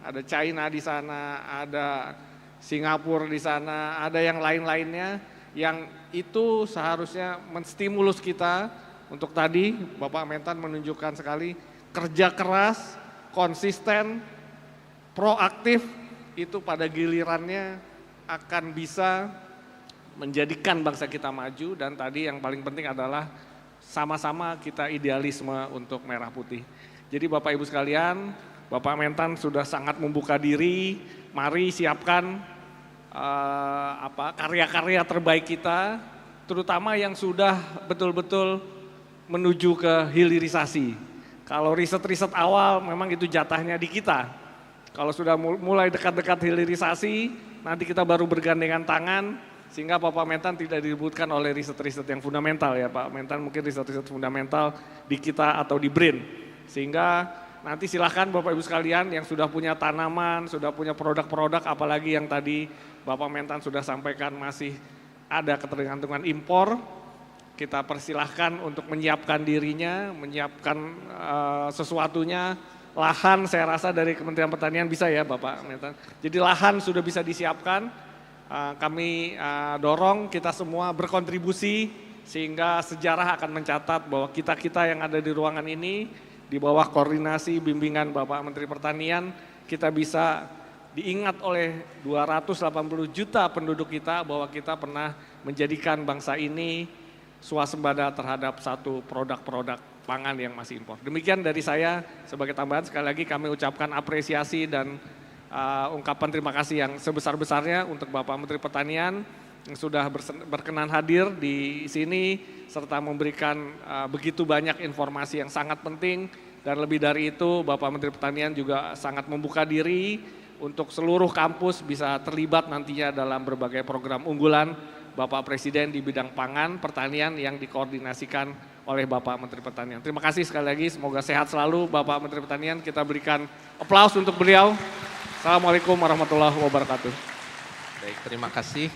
Ada China di sana, ada Singapura di sana, ada yang lain-lainnya yang itu seharusnya menstimulus kita untuk tadi Bapak Mentan menunjukkan sekali kerja keras, konsisten, proaktif itu pada gilirannya akan bisa menjadikan bangsa kita maju dan tadi yang paling penting adalah sama-sama kita idealisme untuk merah putih. Jadi Bapak Ibu sekalian, Bapak Mentan sudah sangat membuka diri, mari siapkan karya-karya terbaik kita, terutama yang sudah betul-betul menuju ke hilirisasi. Kalau riset-riset awal memang itu jatahnya di kita. Kalau sudah mulai dekat-dekat hilirisasi, nanti kita baru bergandengan tangan, sehingga Bapak Mentan tidak diributkan oleh riset-riset yang fundamental ya Pak Mentan, mungkin riset-riset fundamental di kita atau di BRIN. Sehingga nanti silahkan Bapak Ibu sekalian yang sudah punya tanaman, sudah punya produk-produk, apalagi yang tadi Bapak Mentan sudah sampaikan masih ada ketergantungan impor, kita persilahkan untuk menyiapkan dirinya, menyiapkan sesuatunya. Lahan saya rasa dari Kementerian Pertanian bisa ya Bapak Mentan. Jadi lahan sudah bisa disiapkan, kami dorong kita semua berkontribusi sehingga sejarah akan mencatat bahwa kita-kita yang ada di ruangan ini di bawah koordinasi bimbingan Bapak Menteri Pertanian kita bisa diingat oleh 280 juta penduduk kita bahwa kita pernah menjadikan bangsa ini swasembada terhadap satu produk-produk pangan yang masih impor. Demikian dari saya, sebagai tambahan sekali lagi kami ucapkan apresiasi dan ungkapan terima kasih yang sebesar-besarnya untuk Bapak Menteri Pertanian yang sudah berkenan hadir di sini serta memberikan begitu banyak informasi yang sangat penting dan lebih dari itu Bapak Menteri Pertanian juga sangat membuka diri untuk seluruh kampus bisa terlibat nantinya dalam berbagai program unggulan Bapak Presiden di bidang pangan, pertanian yang dikoordinasikan oleh Bapak Menteri Pertanian. Terima kasih sekali lagi, semoga sehat selalu Bapak Menteri Pertanian. Kita berikan aplaus untuk beliau. Assalamualaikum warahmatullahi wabarakatuh. Baik, terima kasih.